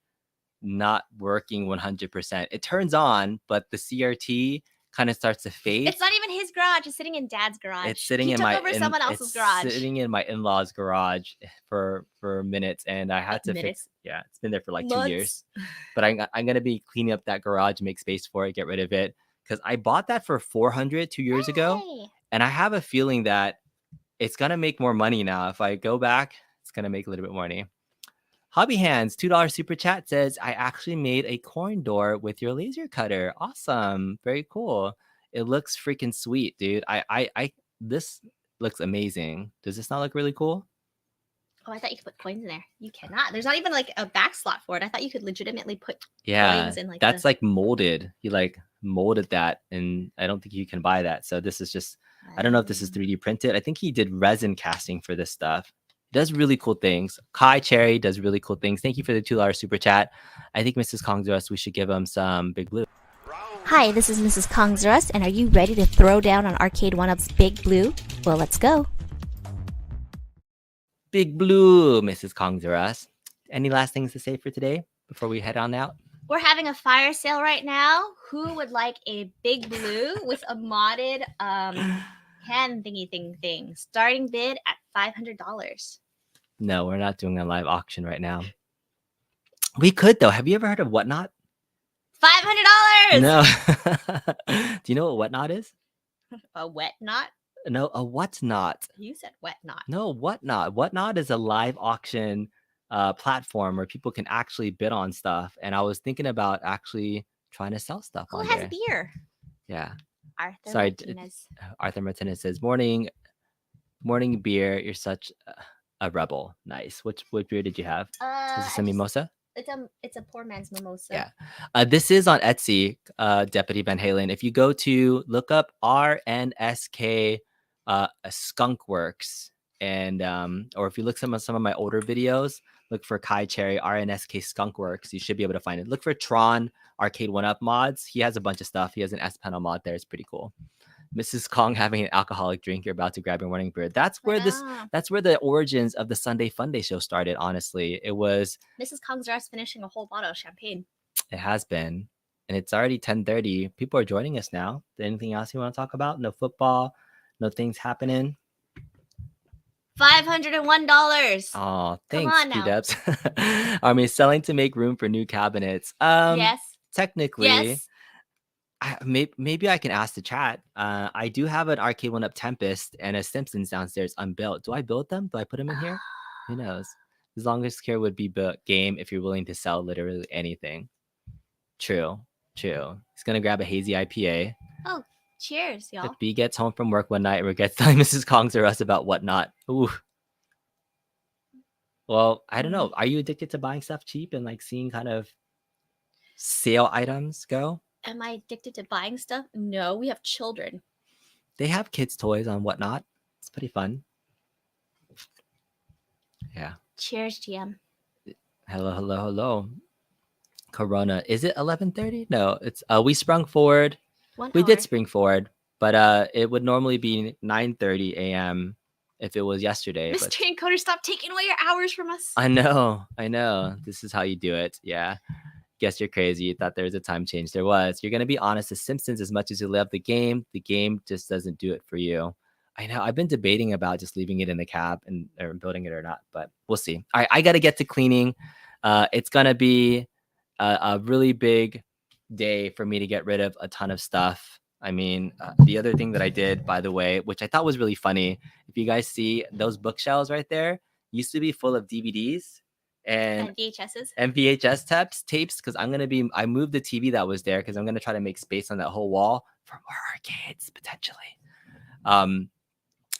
not working 100%. It turns on, but the CRT kind of starts to fade. It's not even his garage. It's sitting in Dad's garage. It's sitting he in took my over someone else's garage. Sitting in my in-laws' garage for minutes, and I had to fix. Yeah, it's been there for like 2 years. But I'm gonna be cleaning up that garage, make space for it, get rid of it, because I bought that for $400 2 years ago, and I have a feeling that it's gonna make more money now. If I go back, it's gonna make a little bit more money. Hobby Hands $2 super chat says, I actually made a coin door with your laser cutter. Awesome. Very cool. It looks freaking sweet, dude. This looks amazing. Does this not look really cool? Oh, I thought you could put coins in there. You cannot. There's not even like a back slot for it. I thought you could legitimately put coins in like that's like molded. He like molded that, and I don't think you can buy that. So this is just, I don't know if this is 3D printed. I think he did resin casting for this stuff. Does really cool things. Kai Cherry does really cool things. Thank you for the $2 super chat. I think Mrs. Kongzarus, we should give him some Big Blue. Hi, this is Mrs. Kongzarus, and are you ready to throw down on Arcade1Up's Big Blue? Well, let's go. Big Blue, Mrs. Kongzarus. Any last things to say for today before we head on out? We're having a fire sale right now. Who would like a Big Blue with a modded hand thingy thing? Starting bid at $500. No, we're not doing a live auction right now. We could though. Have you ever heard of Whatnot? $500. No. Do you know what Whatnot is? A wet knot? No, a Whatnot. You said wet knot. No, Whatnot. Whatnot is a live auction platform where people can actually bid on stuff. And I was thinking about actually trying to sell stuff on there. Who has beer? Yeah. Arthur Sorry, Martinez. Arthur Martinez says, morning beer. You're such a rebel. Nice. What beer did you have? Is this a mimosa? It's a poor man's mimosa. Yeah. This is on Etsy, Deputy Van Halen. If you go to look up RNSK Skunk Works, and or if you look some of my older videos, look for Kai Cherry RNSK Skunk Works. You should be able to find it. Look for Tron Arcade1Up mods. He has a bunch of stuff. He has an S panel mod there. It's pretty cool. Mrs. Kong having an alcoholic drink. You're about to grab your morning beer. That's where that's where the origins of the Sunday Funday show started. Honestly, it was Mrs. Kong's finishing a whole bottle of champagne. It has been, and it's already 10:30. People are joining us now. Anything else you want to talk about? No football, no things happening. $501. Oh, thanks, Come on now. P-Dubs. Army selling to make room for new cabinets. Yes. Technically, Yes. Maybe I can ask the chat. I do have an Arcade1Up Tempest and a Simpsons downstairs unbuilt. Do I build them? Do I put them in here? Who knows? As long as care would be built game if you're willing to sell literally anything. True. He's gonna grab a hazy IPA. Oh, cheers, y'all. If B gets home from work one night and regrets telling Mrs. Kongs or us about Whatnot. Ooh. Well, I don't know. Are you addicted to buying stuff cheap and like seeing kind of sale items go? Am I addicted to buying stuff? No, we have children. They have kids' toys on Whatnot. It's pretty fun. Yeah. Cheers, GM. Hello. Corona. Is it 11:30? No, it's we sprung forward. 1 We hour. did spring forward, but it would normally be 9:30 a.m. if it was yesterday. But Mystery Encoder, stop taking away your hours from us. I know. This is how you do it. Yeah. Guess you're crazy. You thought there was a time change. There was. You're gonna be honest. The Simpsons, as much as you love the game just doesn't do it for you. I know. I've been debating about just leaving it in the cab or building it or not, but we'll see. All right, I gotta get to cleaning. It's gonna be a really big day for me to get rid of a ton of stuff. I mean, the other thing that I did, by the way, which I thought was really funny, if you guys see those bookshelves right there, used to be full of DVDs and VHSs and VHS tapes, because I moved the TV that was there because I'm gonna try to make space on that whole wall for more arcades potentially.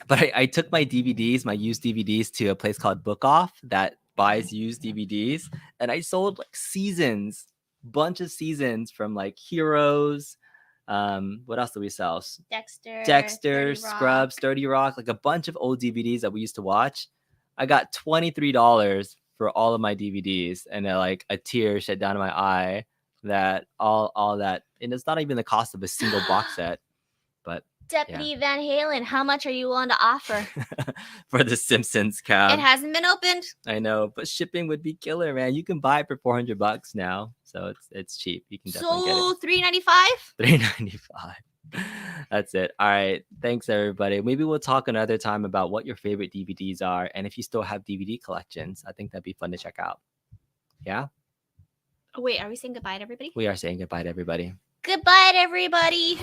But I took my DVDs, my used DVDs, to a place called Book Off that buys used DVDs, and I sold like bunch of seasons from like Heroes. What else do we sell? Dexter, 30 Scrubs, 30 Rock, like a bunch of old DVDs that we used to watch. I got $23 for all of my DVDs, and like a tear shed down my eye that all that, and it's not even the cost of a single box set. But Deputy Van Halen, how much are you willing to offer? for the Simpsons cab. It hasn't been opened. I know, but shipping would be killer, man. You can buy it for $400 now, so it's cheap. You can definitely get it. $3.95. $3.95. That's it. All right. Thanks, everybody. Maybe we'll talk another time about what your favorite DVDs are, and if you still have DVD collections. I think that'd be fun to check out. Yeah? Oh, wait, are we saying goodbye to everybody? We are saying goodbye to everybody. Goodbye to everybody.